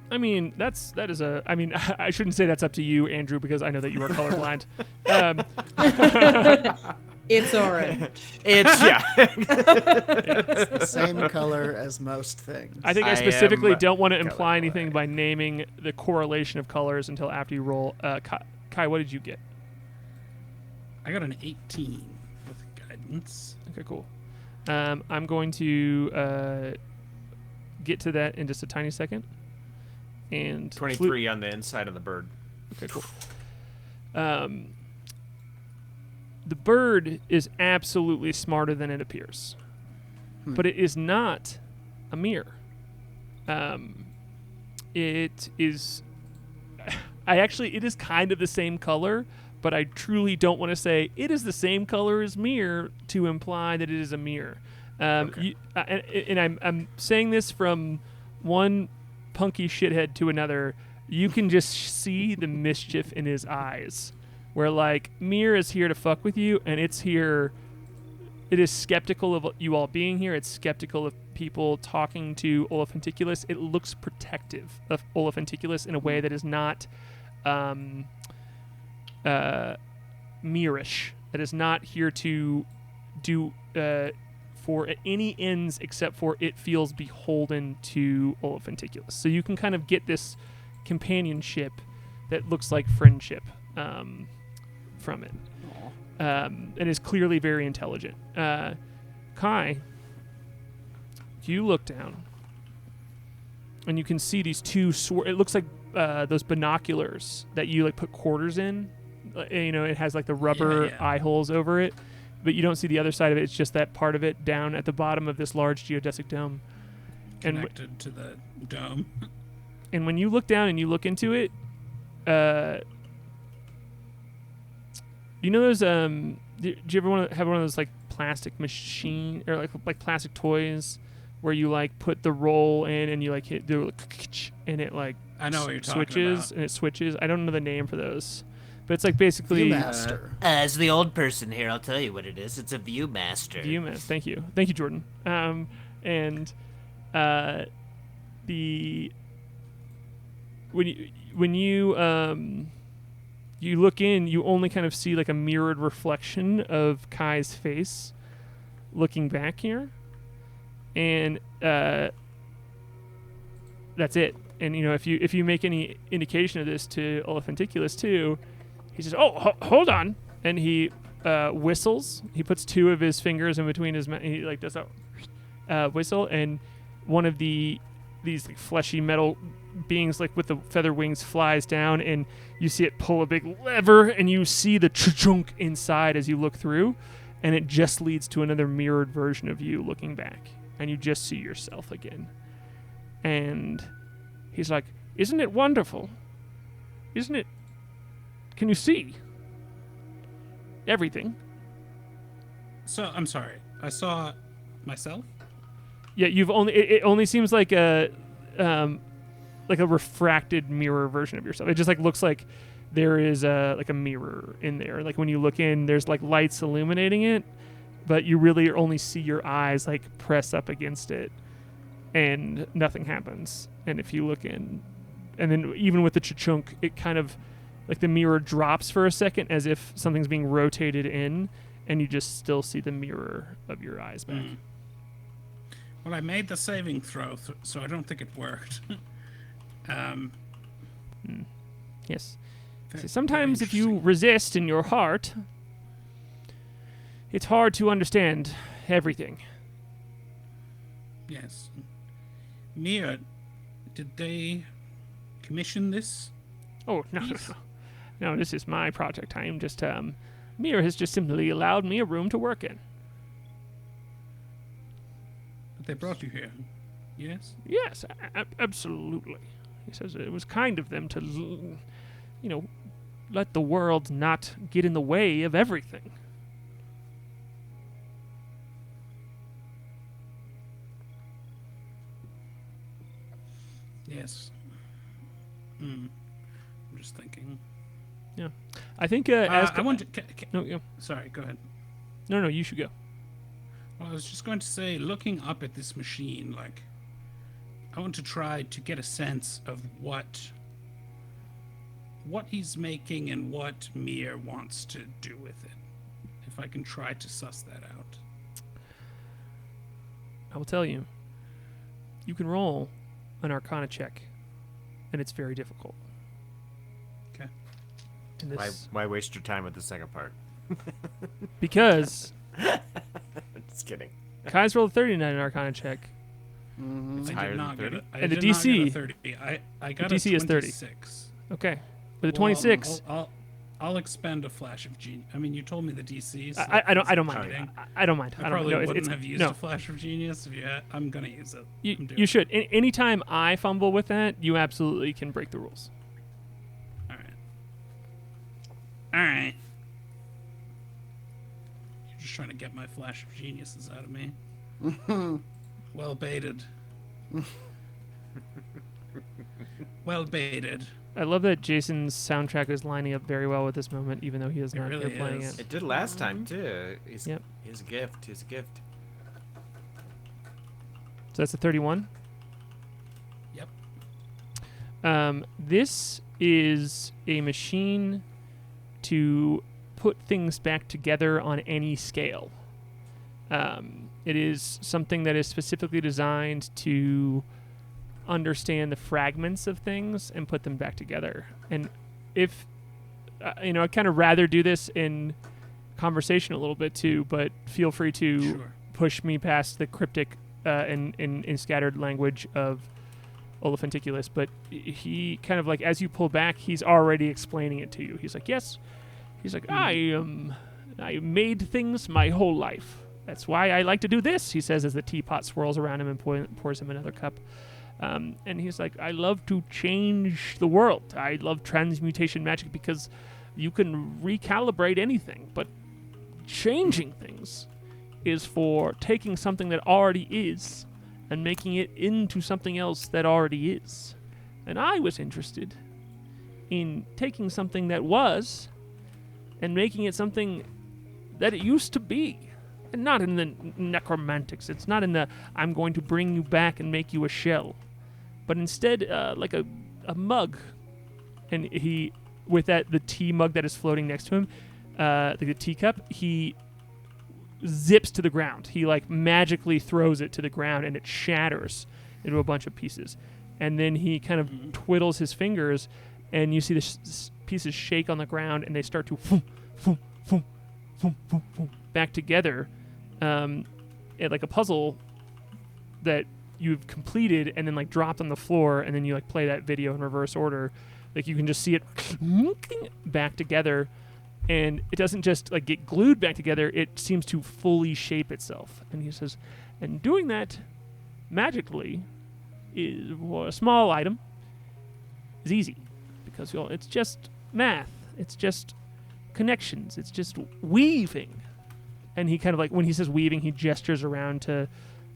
I mean, I shouldn't say that's up to you, Andrew, because I know that you are colorblind. It's orange. It's It's the same color as most things. I think I I specifically am don't want to imply colorblind. anything by naming the correlation of colors until after you roll. Kai, what did you get? I got an 18 with guidance. Okay, cool. I'm going to get to that in just a tiny second. And 23 on the inside of the bird. Okay, cool. The bird is absolutely smarter than it appears, but it is not a mirror. It is. It is kind of the same color, but I truly don't want to say it is the same color as mirror to imply that it is a mirror. I'm saying this from one punky shithead to another. You can just see the mischief in his eyes, where like mirror is here to fuck with you, and it's here. It is skeptical of you all being here. It's skeptical of people talking to Olafenticulus. It looks protective of Olafenticulus in a way that is not mirrorish. That is not here to do for any ends except for it feels beholden to Olafenticulus. So you can kind of get this companionship that looks like friendship from it. And is clearly very intelligent. Kai, you look down, and you can see these two it looks like those binoculars that you like put quarters in. It has like the rubber eye holes over it, but you don't see the other side of it. It's just that part of it down at the bottom of this large geodesic dome. Connected to the dome. And when you look down and you look into it, you know those do you ever want to have one of those like plastic machine or like plastic toys where you like put the roll in and you like hit and it like I know what you're switches talking about. and it switches. I don't know the name for those, but it's like basically Viewmaster. As the old person here, I'll tell you what it is. It's a Viewmaster. Viewmaster. Thank you, Jordan. When you look in, you only kind of see like a mirrored reflection of Kai's face looking back here. And that's it. And if you make any indication of this to Olafenticulus too, he says, "Oh, hold on," and he whistles. He puts two of his fingers in between his mouth. He like does a whistle, and one of these like fleshy metal beings like with the feather wings flies down, and you see it pull a big lever, and you see the chunk inside as you look through, and it just leads to another mirrored version of you looking back, and you just see yourself again. And he's like, "Isn't it wonderful? Isn't it? Can you see everything?" So I'm sorry. I saw myself. Yeah, it only seems like a refracted mirror version of yourself. It just like looks like there is like a mirror in there. Like when you look in, there's like lights illuminating it, but you really only see your eyes like press up against it, and nothing happens. And if you look in, and then even with the chunk, it kind of like the mirror drops for a second as if something's being rotated in, and you just still see the mirror of your eyes back. Well, I made the saving throw, so I don't think it worked. Yes. Very- See, sometimes very if you interesting. resist in your heart, it's hard to understand everything. Yes. Mia, did they commission this? Oh, no. Please? No, this is my project. I am just, Mira has just simply allowed me a room to work in. But they brought you here. Yes? Yes, absolutely. He says it was kind of them to, let the world not get in the way of everything. Yes. I'm just thinking. Yeah. I think, as I want to... no, Sorry, go ahead. no, you should go. Well, I was just going to say, looking up at this machine, like, I want to try to get a sense of what he's making and what Mir wants to do with it. If I can try to suss that out. I will tell you. You can roll an Arcana check, and it's very difficult. Okay. And this, Why waste your time with the second part? because Just kidding. Kai's rolled a 39 in Arcana check. It's I higher did than not 30. get it. I And the did not get a DC 30. I got DC a is 30. 26. Okay. With a Well, 26, I'll expend a flash of genius. I mean, you told me the DC. So I don't it's mind. kidding. I don't mind. I I don't probably mind. No, wouldn't have used no. a flash of genius. If you had, I'm gonna use it. I'm doing You it. should. Anytime I fumble with that, you absolutely can break the rules. All right. All right. You're just trying to get my flash of geniuses out of me. Well baited. Well baited. I love that Jason's soundtrack is lining up very well with this moment, even though he is It not really here playing is. it. It did last time too. He's, Yep. He's a gift. He's a gift. So that's a 31. Yep. This is a machine to put things back together on any scale. It is something that is specifically designed to understand the fragments of things and put them back together. And if, I'd kind of rather do this in conversation a little bit too, but feel free to Sure. push me past the cryptic in scattered language of Olophanticulus. But he kind of like, as you pull back, he's already explaining it to you. He's like, yes. He's like, I made things my whole life. That's why I like to do this, he says as the teapot swirls around him and pours him another cup. And he's like, I love to change the world. I love transmutation magic because you can recalibrate anything. But changing things is for taking something that already is and making it into something else that already is. And I was interested in taking something that was and making it something that it used to be. And not in the necromantics. It's not in the, I'm going to bring you back and make you a shell. But instead, like a mug. And he, with that, the tea mug that is floating next to him, the teacup, he zips to the ground. He, like, magically throws it to the ground, and it shatters into a bunch of pieces. And then he kind of twiddles his fingers, and you see the pieces shake on the ground, and they start to back together. Like a puzzle that you've completed and then like dropped on the floor, and then you like play that video in reverse order. Like you can just see it back together, and it doesn't just like get glued back together, it seems to fully shape itself. And he says, and doing that magically is, for a small item, is easy because it's just math, it's just connections, it's just weaving. And he kind of like, when he says weaving, he gestures around to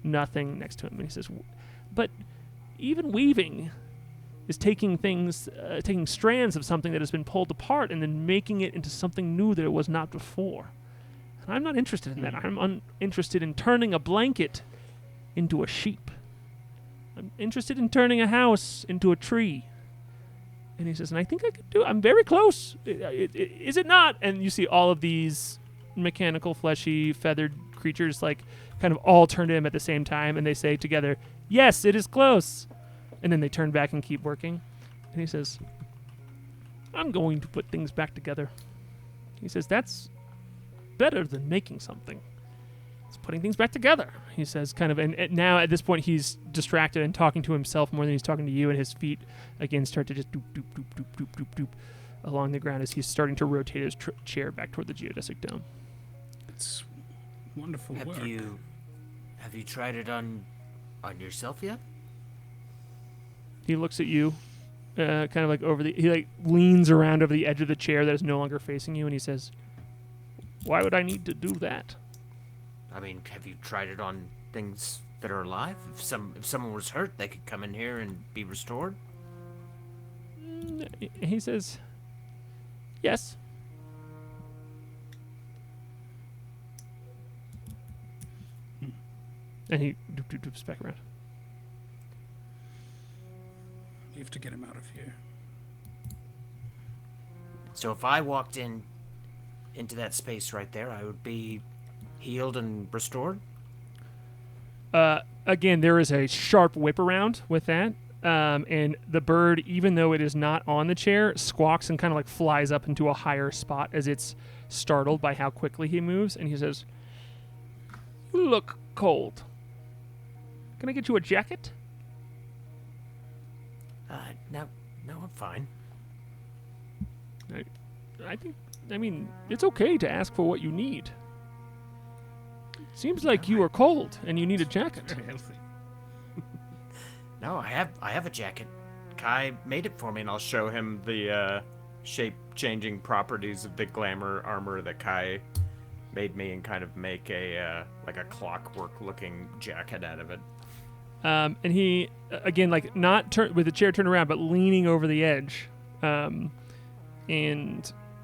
nothing next to him. And he says, but even weaving is taking things, taking strands of something that has been pulled apart and then making it into something new that it was not before. And I'm not interested in that. I'm interested in turning a blanket into a sheep. I'm interested in turning a house into a tree. And he says, and I think I could do it. I'm very close. Is it not? And you see all of these mechanical, fleshy, feathered creatures like kind of all turn to him at the same time, and they say together, yes, it is close. And then they turn back and keep working. And he says, I'm going to put things back together. He says, that's better than making something. It's putting things back together. He says, kind of, and now at this point he's distracted and talking to himself more than he's talking to you, and his feet again start to just doop, doop, doop, doop, doop, doop, doop along the ground as he's starting to rotate his chair back toward the geodesic dome. It's wonderful work. Have you tried it on yourself yet? He looks at you, kind of like he like leans around over the edge of the chair that is no longer facing you, and he says, why would I need to do that? I mean, have you tried it on things that are alive? If someone was hurt, they could come in here and be restored? He says, yes. And he doops back around. We have to get him out of here. So if I walked into that space right there, I would be healed and restored? Again, there is a sharp whip around with that. And the bird, even though it is not on the chair, squawks and kind of like flies up into a higher spot as it's startled by how quickly he moves. And he says, you look cold. Can I get you a jacket? No, I'm fine. I mean, it's okay to ask for what you need. Seems like you are cold and you need a jacket. Very healthy. No, I have a jacket. K.A.I made it for me, and I'll show him the shape-changing properties of the glamour armor that Kai made me and kind of make a like a clockwork-looking jacket out of it. And he, again, like not with the chair turned around, but leaning over the edge. And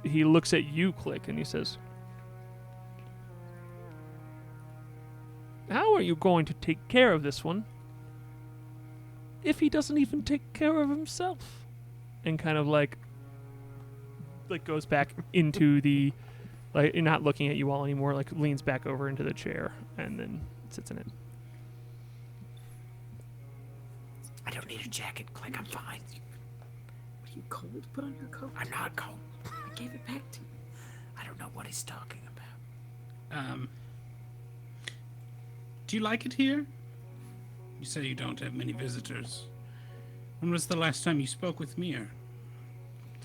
he looks at you, Klik, and he says, "How are you going to take care of this one if he doesn't even take care of himself?" And kind of like goes back into the, like, not looking at you all anymore, like leans back over into the chair and then sits in it. I don't need a jacket, Klik. I'm fine. Are you cold? Put on your coat. I'm not cold. I gave it back to you. I don't know what he's talking about. Do you like it here? You say you don't have many visitors. When was the last time you spoke with Mir?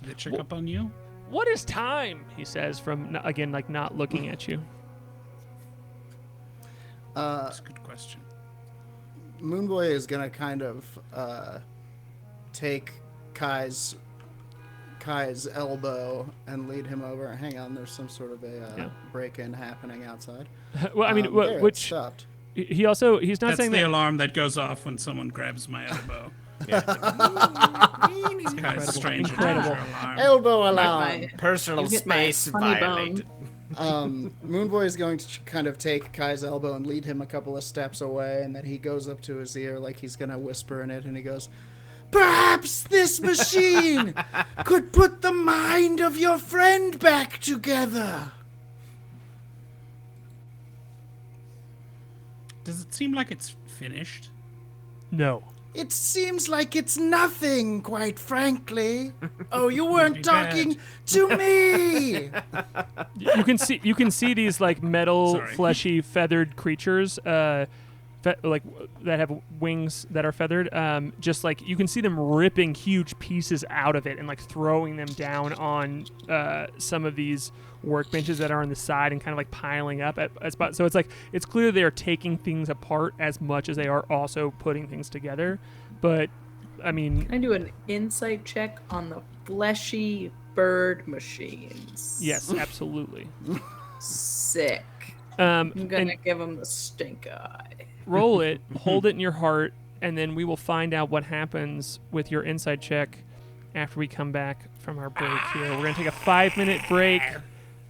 Did they check up on you? "What is time?" he says, from again, like not looking at you. That's a good question. Moonboy is gonna kind of take Kai's elbow and lead him over. Hang on, there's some sort of a break-in happening outside. Well, I mean, there, it which stopped. he's not That's saying the that. alarm that goes off when someone grabs my elbow. Guy's strange Incredible. adventure alarm. Elbow alarm. Personal You hit my space funny violated. Moonboy is going to kind of take Kai's elbow and lead him a couple of steps away, and then he goes up to his ear like he's gonna whisper in it, and he goes, "Perhaps this machine could put the mind of your friend back together." Does it seem like it's finished? No. It seems like it's nothing, quite frankly. Oh, you weren't Pretty talking bad. to me. You can see these like metal, Sorry. fleshy, feathered creatures, like that have wings that are feathered. Just like you can see them ripping huge pieces out of it and like throwing them down on some of these workbenches that are on the side and kind of like piling up at spots. So it's like it's clear they are taking things apart as much as they are also putting things together. But I mean, Can I do an insight check on the fleshy bird machines? yes, absolutely. Sick. I'm I'm gonna give him the stink eye. Roll it, hold it in your heart, and then we will find out what happens with your insight check after we come back from our break here. We're going to take a 5-minute break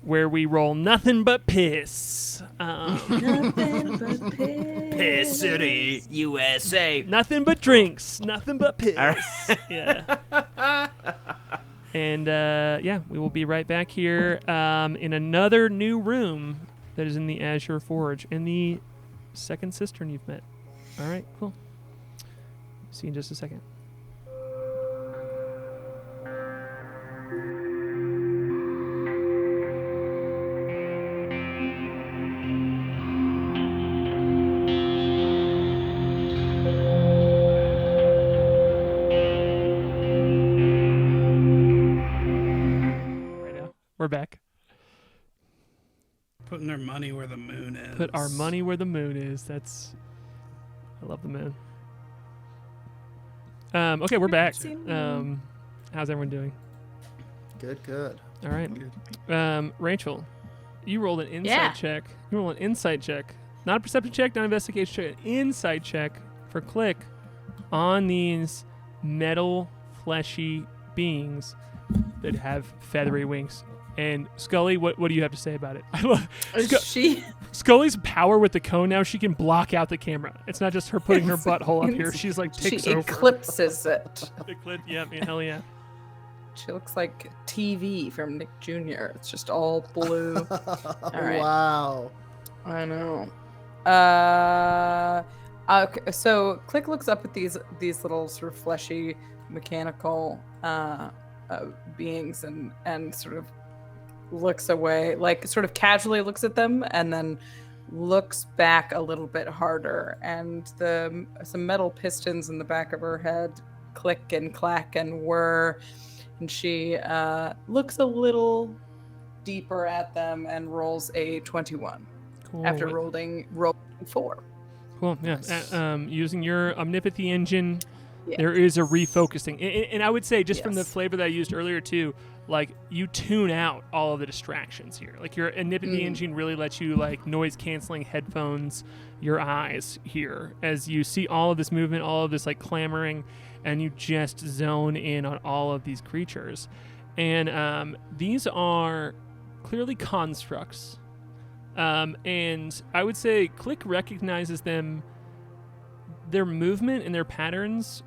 where we roll nothing but piss. Nothing but piss. Piss City, USA. Nothing but drinks. Nothing but piss. All right. Yeah. And yeah, we will be right back here in another new room that is in the Azure Forge, in the second cistern you've met. All right, cool. See you in just a second. Right now, we're back. Putting their money where the moon is. Put our money where the moon is. I love the moon. Okay, we're back. seen the moon. How's everyone doing? Good. All right. Rachel, you rolled an insight Yeah. check. You rolled an insight check. Not a perception check, not an investigation check. An insight check for Klik on these metal, fleshy beings that have feathery wings. And Scully, what do you have to say about it? I love She Scully's power with the cone now. She can block out the camera. It's not just her putting her butthole up here. She's like takes she over. eclipses it. Yeah, I mean, hell yeah. She looks like TV from Nick Jr. It's just all blue. right. Wow. I know. Okay, so Klik looks up at these little sort of fleshy mechanical beings and sort of looks away, like sort of casually looks at them and then looks back a little bit harder, and some metal pistons in the back of her head click and clack and whir, and she looks a little deeper at them and rolls a 21 Cool. after rolling 4. Cool. Yeah. Using your omnipathy engine, There is a refocusing. And I would say, just from the Yes. flavor that I used earlier, too, like, you tune out all of the distractions here. Like, your Antipaty engine really lets you, like, noise-canceling headphones your eyes here as you see all of this movement, all of this, like, clamoring, and you just zone in on all of these creatures. And these are clearly constructs. And I would say Klik recognizes them. Their movement and their patterns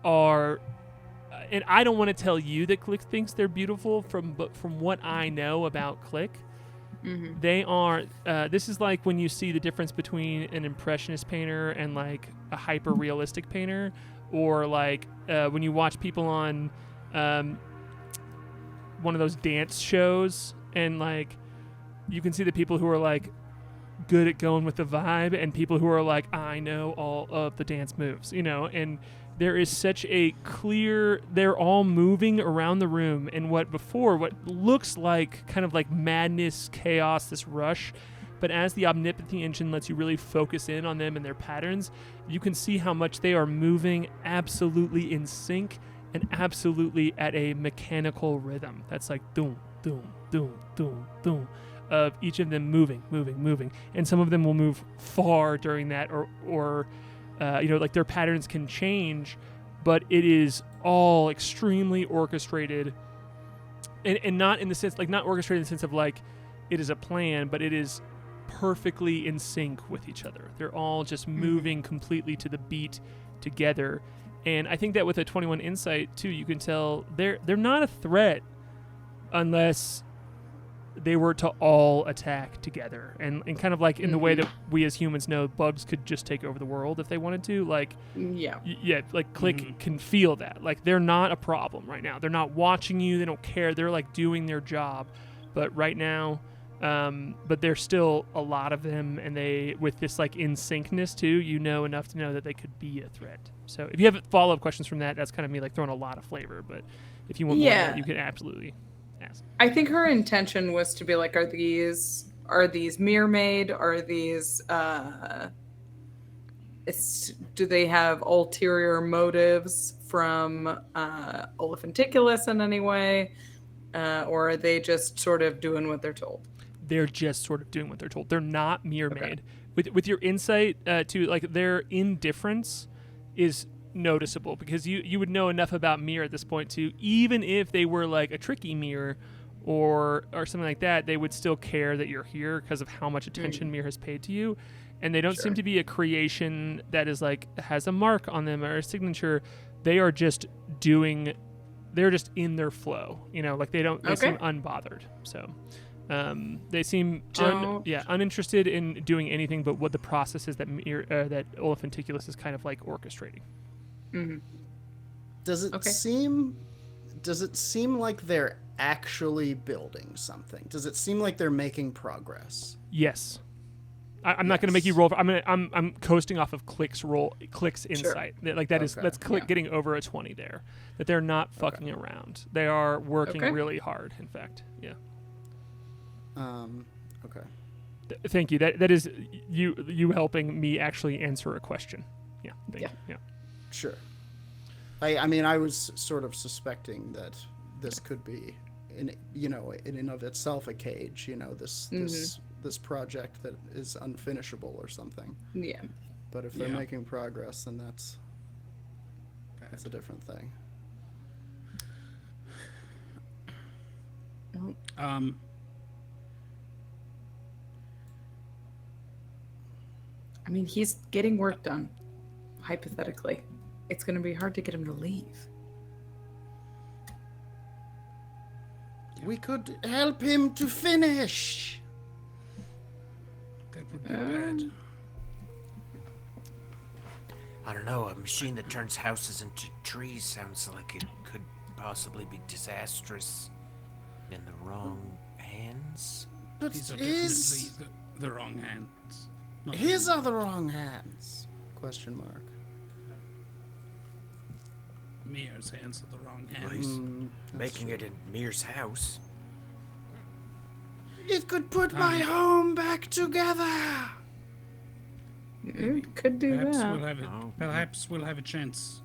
are, and I don't want to tell you that Klik thinks they're beautiful, but from what I know about Klik, they are. This is like when you see the difference between an impressionist painter and like a hyper realistic painter, or like when you watch people on one of those dance shows, and like you can see the people who are like good at going with the vibe and people who are like, I know all of the dance moves, and there is such a clear, they're all moving around the room in what looks like kind of like madness, chaos, this rush. But as the Omnipothy engine lets you really focus in on them and their patterns, you can see how much they are moving absolutely in sync and absolutely at a mechanical rhythm. That's like doom, doom, doom, doom, doom. Of each of them moving, and some of them will move far during that, or like their patterns can change, but it is all extremely orchestrated, and not in the sense, like not orchestrated in the sense of like it is a plan, but it is perfectly in sync with each other. They're all just moving completely to the beat together, and I think that with a 21 insight too, you can tell they're not a threat unless they were to all attack together, and kind of like in the way that we as humans know bugs could just take over the world if they wanted to, like like Klik can feel that, like they're not a problem right now. They're not watching you, they don't care, they're like doing their job. But right now but there's still a lot of them, and they, with this like in syncness too, enough to know that they could be a threat. So if you have follow-up questions from that, that's kind of me like throwing a lot of flavor, but if you want more of that, you can absolutely ask. I think her intention was to be like, are these mirror made? Are these do they have ulterior motives from Olifenticulus in any way, or are they just sort of doing what they're told? They're just sort of doing what they're told. They're not mirror made. With your insight to like their indifference is noticeable, because you would know enough about mirror at this point to, even if they were like a tricky mirror or something like that, they would still care that you're here because of how much attention mirror has paid to you. And they don't seem to be a creation that is like has a mark on them or a signature. They are just they're just in their flow, like they seem unbothered. So they seem uninterested in doing anything but what the process is that that Olifenticulus is kind of like orchestrating. Mm-hmm. Does it seem like they're actually building something? Does it seem like they're making progress? Yes. I'm not going to make you roll. I'm coasting off of Klik's insight. Like that is that's Klik getting over a 20 there. That they're not fucking around. They are working really hard. In fact, yeah. Okay. Thank you. That is you helping me actually answer a question. Yeah. Thank you. Yeah. Sure. I mean, I was sort of suspecting that this could be, in and of itself, a cage. This project that is unfinishable or something. Yeah. But if they're making progress, then that's a different thing. I mean, he's getting work done. Hypothetically, it's going to be hard to get him to leave. We could help him to finish. That would be bad. I don't know. A machine that turns houses into trees sounds like it could possibly be disastrous in the wrong hands. But These are definitely the wrong hands. His are the wrong hands? ? Mir's hands are the wrong Well, hands. he's making it in Mir's house. It could put my home back together. It could do Perhaps that. Perhaps we'll have a chance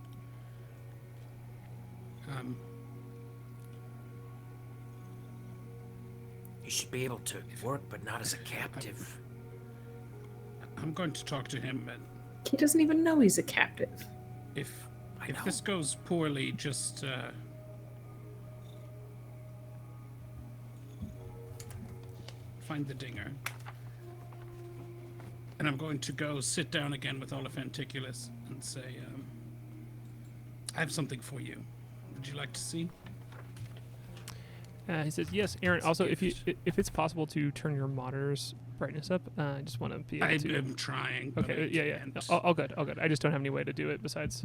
You should be able to work, but not as a captive. I'm going to talk to him, and He doesn't even know he's a captive. if I if know. this goes poorly, just find the dinger. And I'm going to go sit down again with Oliphanticulus and say, I have something for you. Would you like to see? He says, yes, Aaron. Also, if it's possible to turn your monitor's brightness up, I just want to be able to. I'm trying. But Okay, I yeah. can't. All good. I just don't have any way to do it besides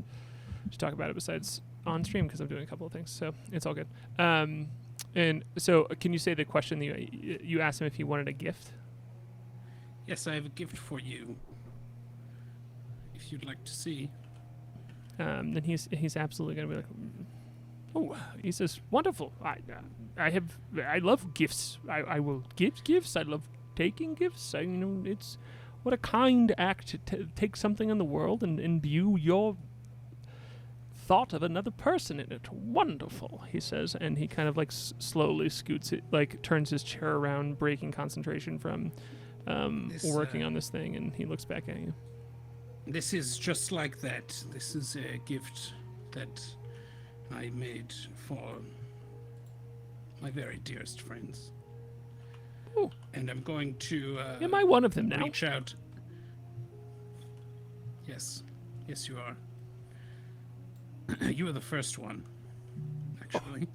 to talk about it besides on stream because I'm doing a couple of things. So it's all good. And so can you say the question that you asked him if he wanted a gift? Yes, I have a gift for you. If you'd like to see. Then he's absolutely gonna be like, oh, he says, wonderful. I love gifts. I will give gifts. I love taking gifts. It's what a kind act to take something in the world and imbue your thought of another person in it. Wonderful, he says, and he kind of like slowly scoots it, like turns his chair around, breaking concentration from working on this thing, and he looks back at you. This is just like that. This is a gift that I made for my very dearest friends. Oh. And I'm going to Am I one of them now? reach out. Yes. Yes, you are. You were the first one, actually.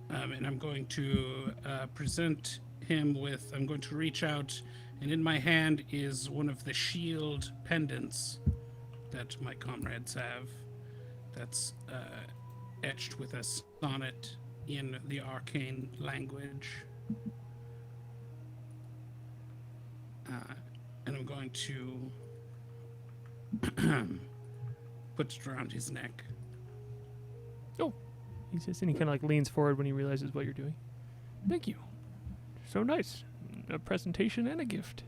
And I'm going to present him with... I'm going to reach out, and in my hand is one of the shield pendants that my comrades have. That's etched with a sonnet in the Arcane language. And I'm going to put it around his neck. Oh, he says, and he kind of like leans forward when he realizes what you're doing. Thank you. So nice. A presentation and a gift.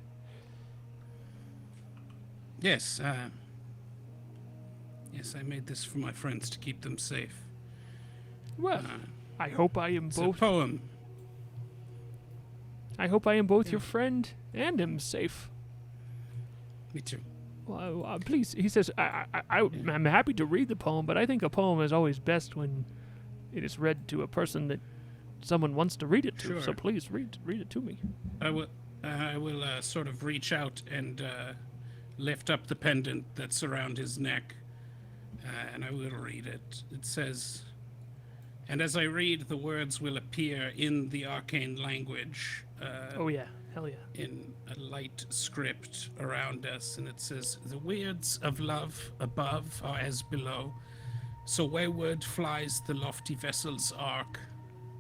Yes, yes, I made this for my friends to keep them safe. Well, I hope I am It's a both. poem. I hope I am both your friend and am safe. Me too. Well, please, he says, I'm happy to read the poem, but I think a poem is always best when it is read to a person that someone wants to read it to. So Sure. please read it to me. I will sort of reach out and lift up the pendant that's around his neck, and I will read it. It says, and as I read, the words will appear in the Arcane language. Oh yeah, hell yeah. In a light script around us, and it says, the weirds of love above are as below, so wayward flies the lofty vessel's arc.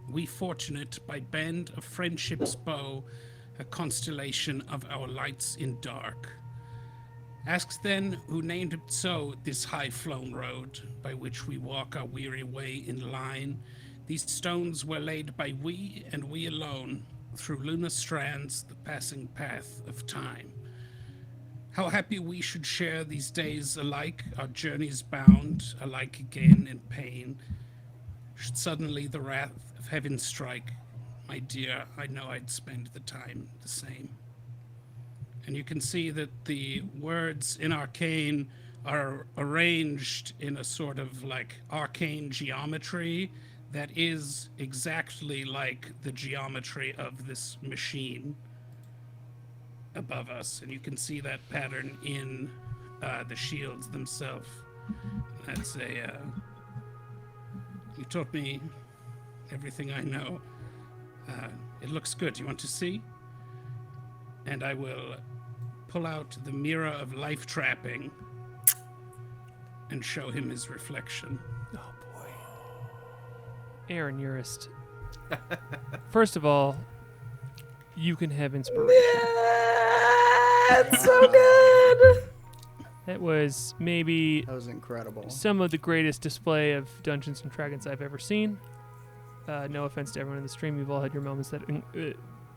We fortunate by bend of friendship's bow, a constellation of our lights in dark. Asks then who named it so, this high-flown road, by which we walk our weary way in line. These stones were laid by we, and we alone, through lunar strands, the passing path of time. How happy we should share these days alike, our journeys bound, alike again in pain. Should suddenly the wrath of heaven strike, my dear, I know I'd spend the time the same. And you can see that the words in Arcane are arranged in a sort of like arcane geometry that is exactly like the geometry of this machine above us. And you can see that pattern in the shields themselves. That's a... you taught me everything I know. It looks good. You want to see? And I will pull out the mirror of life trapping and show him his reflection. Oh boy. Aaron Urist. First of all, you can have inspiration. It's so good. That was maybe That was incredible. some of the greatest display of Dungeons and Dragons I've ever seen. No offense to everyone in the stream, you've all had your moments that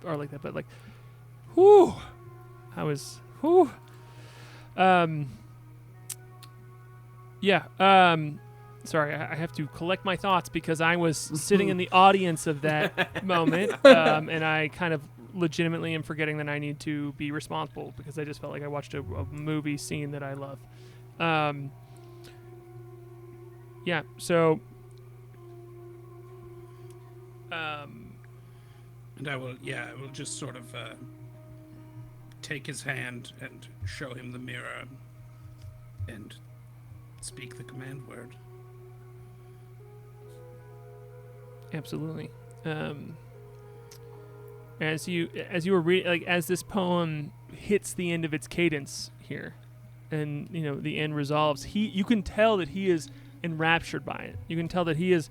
are like that, but like, whoo, I was, whoo. Yeah. sorry, I have to collect my thoughts because I was sitting in the audience of that moment, and I kind of legitimately am forgetting that I need to be responsible because I just felt like I watched a movie scene that I love. Yeah, so and I will just sort of take his hand and show him the mirror and speak the command word. Absolutely. As you were reading, like as this poem hits the end of its cadence here, and the end resolves, you can tell that he is enraptured by it. You can tell that he is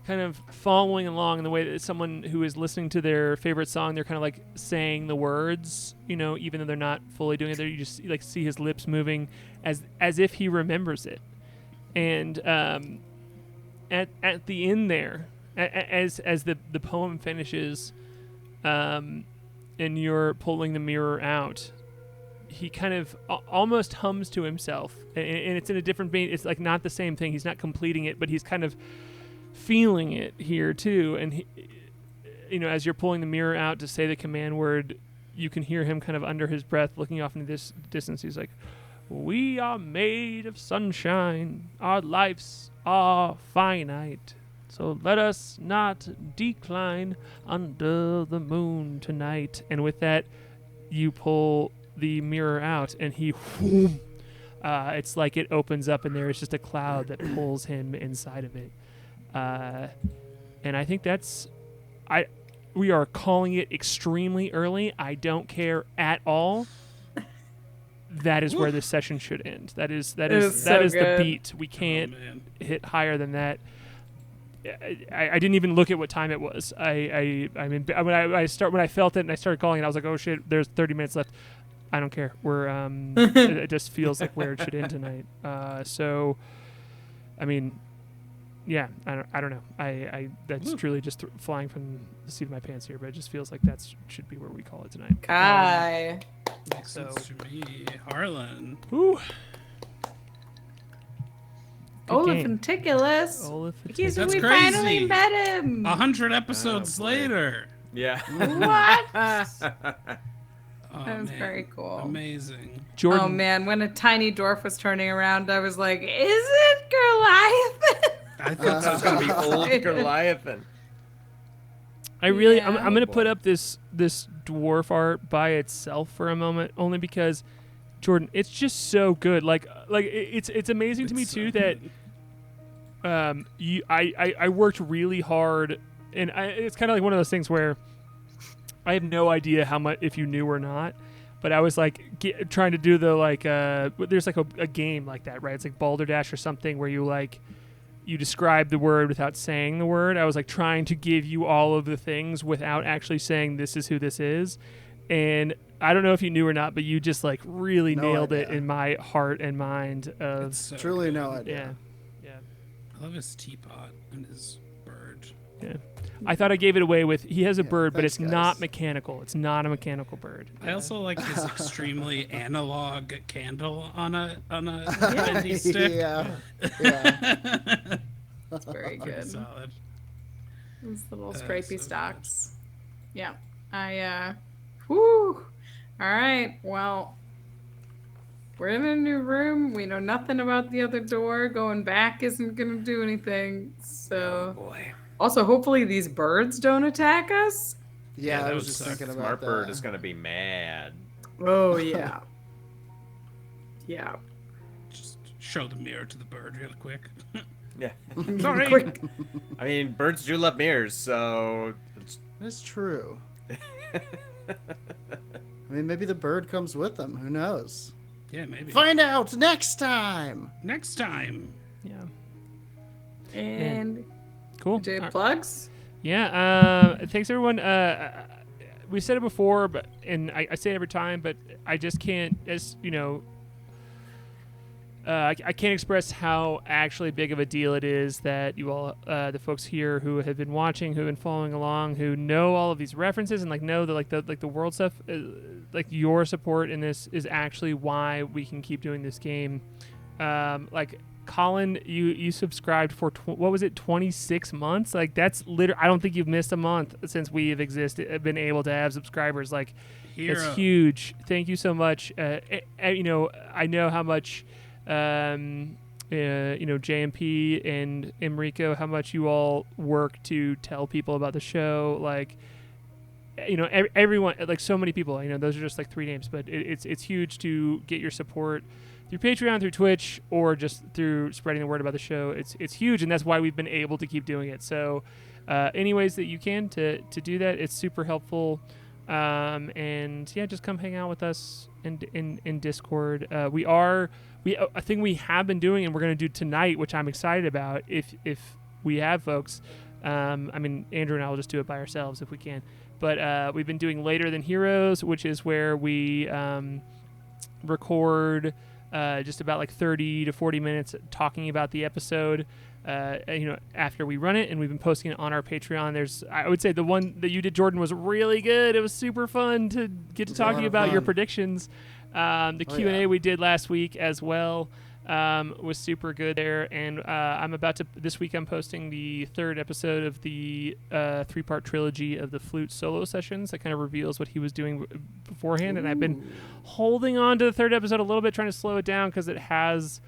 kind of following along in the way that someone who is listening to their favorite song, they're kind of like saying the words, even though they're not fully doing it. There, you just like see his lips moving as if he remembers it. And at the end there, as the poem finishes, and you're pulling the mirror out, he kind of almost hums to himself, and it's in a different vein. It's like not the same thing. He's not completing it, but he's kind of feeling it here too. And he, as you're pulling the mirror out to say the command word, you can hear him kind of under his breath looking off into this distance. He's like, "We are made of sunshine. Our lives are finite. So let us not decline under the moon tonight." And with that, you pull the mirror out, and he, whoom, it's like it opens up, and there is just a cloud that pulls him inside of it. And I think we are calling it extremely early. I don't care at all. That is where this session should end. That is the beat. We can't hit higher than that. I didn't even look at what time it was. When I felt it and I started calling it, I was like, oh shit, there's 30 minutes left. I don't care. We're it just feels like where it should end tonight. So, I mean, yeah, I don't know. That's truly just flying from the seat of my pants here, but it just feels like that should be where we call it tonight. K.A.I. Makes sense to me. Harlan. Ooh. Olaf and Ticulus. We That's finally crazy. met him. 100 episodes later. Yeah. What? Oh, That was man. very cool. Amazing. Jordan. Oh man, when a tiny dwarf was turning around, I was like, "Is it Goliath?" I thought So it's gonna be old Goliathan. I really, Yeah. I'm gonna put up this dwarf art by itself for a moment, only because, Jordan, it's just so good. Like it's amazing to me too that, I worked really hard, and it's kind of like one of those things where I have no idea how much if you knew or not, but I was like trying to do the there's like a game like that, right? It's like Balderdash or something where you describe the word without saying the word. I was like trying to give you all of the things without actually saying this is who this is. And I don't know if you knew or not, but you just like really nailed it in my heart and mind of It's so Truly good. no idea. yeah. I love his teapot and his bird. Yeah. I thought I gave it away with he has a bird, but thanks, it's not guys. mechanical. It's not a mechanical bird. I also like his extremely analog candle on a bendy stick. yeah. That's very Pretty good. solid. Those little That's scrapey so good. stalks. Yeah. Whew. All right. Well, we're in a new room. We know nothing about the other door. Going back isn't going to do anything. So, Boy. also, hopefully these birds don't attack us. Yeah, I that was would just suck. thinking about Smart that. Bird is gonna be mad. Oh, yeah. Yeah. Just show the mirror to the bird real quick. Yeah. Sorry. Quick. I mean, birds do love mirrors, so That's true. I mean, maybe the bird comes with them. Who knows? Yeah, maybe. Find out next time. Next time. Yeah. And Cool. do you All have right. plugs? Yeah. Thanks everyone. We said it before, and I say it every time, but I just can't. I can't express how actually big of a deal it is that you all, the folks here who have been watching, who have been following along, who know all of these references and know that the world stuff, your support in this is actually why we can keep doing this game. Colin, you subscribed for what was it, 26 months? Like that's literally. I don't think you've missed a month since we have been able to have subscribers. Like it's huge. Thank you so much. You know, I know how much. You know, JMP and Enrico, how much you all work to tell people about the show. Like, you know, everyone, like so many people, you know, those are just like 3 names, but it's huge to get your support through Patreon, through Twitch, or just through spreading the word about the show. It's huge, and that's why we've been able to keep doing it. So any ways that you can to do that, it's super helpful. And yeah, just come hang out with us in Discord. A thing we have been doing and we're going to do tonight, which I'm excited about if we have folks. I mean, Andrew and I will just do it by ourselves if we can. But we've been doing Later Than Heroes, which is where we record just about like 30 to 40 minutes talking about the episode, you know, after we run it, and we've been posting it on our Patreon. I would say the one that you did, Jordan, was really good. It was super fun to get to talking about your predictions. The Q&A we did last week as well was super good there, and this week I'm posting the 3rd episode of the 3-part trilogy of the Flute solo sessions that kind of reveals what he was doing beforehand. And I've been holding on to the 3rd episode a little bit, trying to slow it down because it has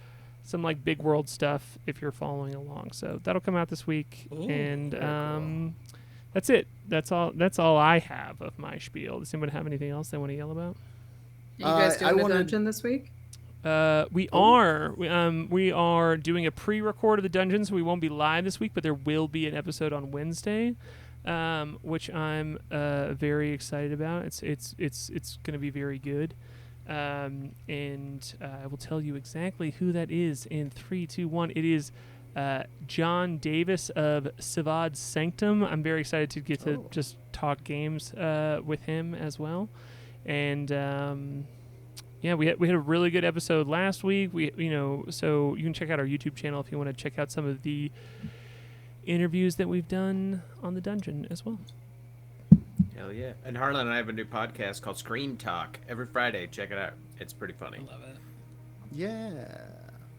some like big world stuff if you're following along. So that'll come out this week. And cool. That's it. That's all I have of my spiel. Does anyone have anything else they want to yell about? You guys doing a dungeon this week? We are doing a pre-record of the dungeon, so we won't be live this week, but there will be an episode on Wednesday, which I'm very excited about. It's going to be very good, and I will tell you exactly who that is in 3, 2, 1. It is John Davis of Sivad Sanctum. I'm very excited to get to just talk games with him as well. And yeah, we had a really good episode last week. So you can check out our YouTube channel if you want to check out some of the interviews that we've done on the dungeon as well. Hell yeah! And Harlan and I have a new podcast called Scream Talk every Friday. Check it out; it's pretty funny. I love it. Yeah.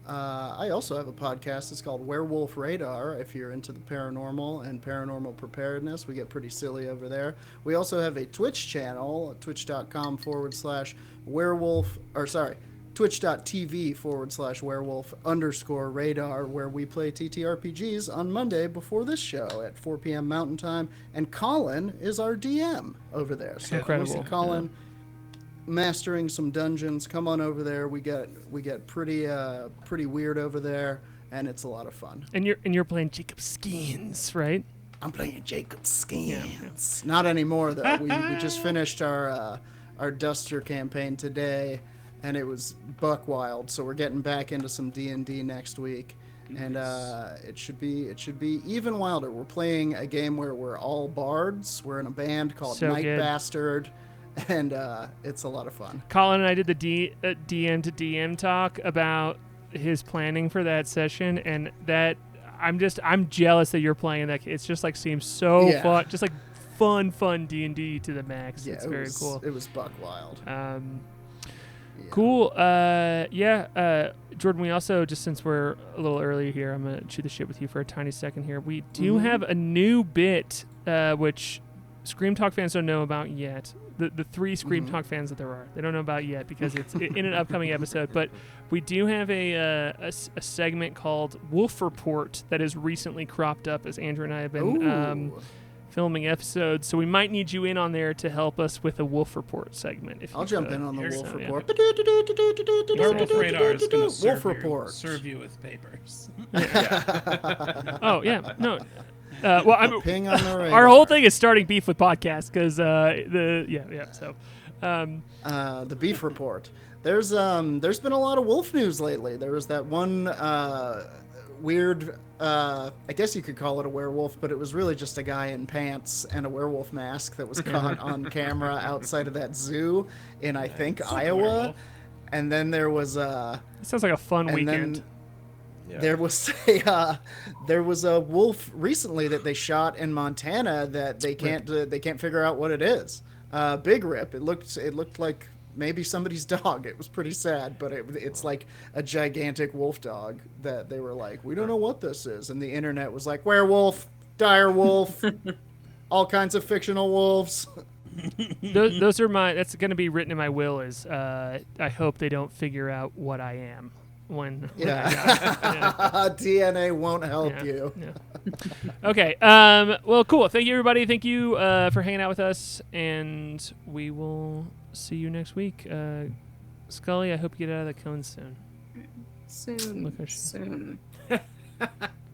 I also have a podcast. It's called Werewolf Radar. If you're into the paranormal and paranormal preparedness, we get pretty silly over there. We also have a Twitch channel, twitch.tv/werewolf_radar, where we play TTRPGs on Monday before this show at 4 p.m. Mountain Time. And Colin is our DM over there. So incredible. If you see Colin mastering some dungeons, come on over there. We get pretty weird over there, and it's a lot of fun. And you're playing Jacob Skins, right? I'm playing Jacob Skins. Not anymore though. We just finished our Duster campaign today, and it was buck wild. So we're getting back into some D&D next week, and it should be even wilder. We're playing a game where we're all bards. We're in a band called Night Bastard. And it's a lot of fun. Colin and I did the DM to DM talk about his planning for that session, and that I'm jealous that you're playing that. It's just like seems so fun, just like fun D&D to the max. Yeah, it's very cool. It was buck wild. Cool. Jordan, we also, just since we're a little early here, I'm gonna shoot the shit with you for a tiny second here. We do have a new bit, which Scream Talk fans don't know about yet. The 3 Scream Talk fans that there are, they don't know about yet because it's in an upcoming episode. But we do have a segment called Wolf Report that has recently cropped up as Andrew and I have been filming episodes. So we might need you in on there to help us with a Wolf Report segment. I'll jump in on the Wolf Report. Werewolf Radar is going to serve you with papers. Oh, yeah. No. Well, Ping on the radar. Our whole thing is starting beef with podcasts because So, the beef report. There's been a lot of wolf news lately. There was that one weird. I guess you could call it a werewolf, but it was really just a guy in pants and a werewolf mask that was caught on camera outside of that zoo in I think Iowa. Werewolf. And then there was it sounds like a fun weekend. There was a wolf recently that they shot in Montana that they can't figure out what it is. Big Rip. It looked like maybe somebody's dog. It was pretty sad, but it's like a gigantic wolf dog that they were like, we don't know what this is. And the internet was like, werewolf, dire wolf, all kinds of fictional wolves. Those are that's going to be written in my will is I hope they don't figure out what I am when I die. DNA won't help you. Yeah. Okay. Well, cool. Thank you, everybody. Thank you for hanging out with us, and we will see you next week. Scully, I hope you get out of the cone soon. Soon.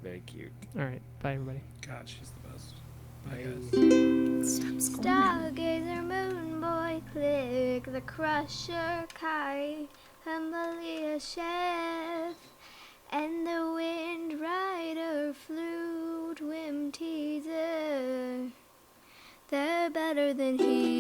Very cute. All right. Bye, everybody. God, she's the best. Bye, guys. Stargazer, Moonboy, Klik, the Crusher, K.A.I, Humbly Chef, and the Windrider, Flute, Whimteaser. They're better than he.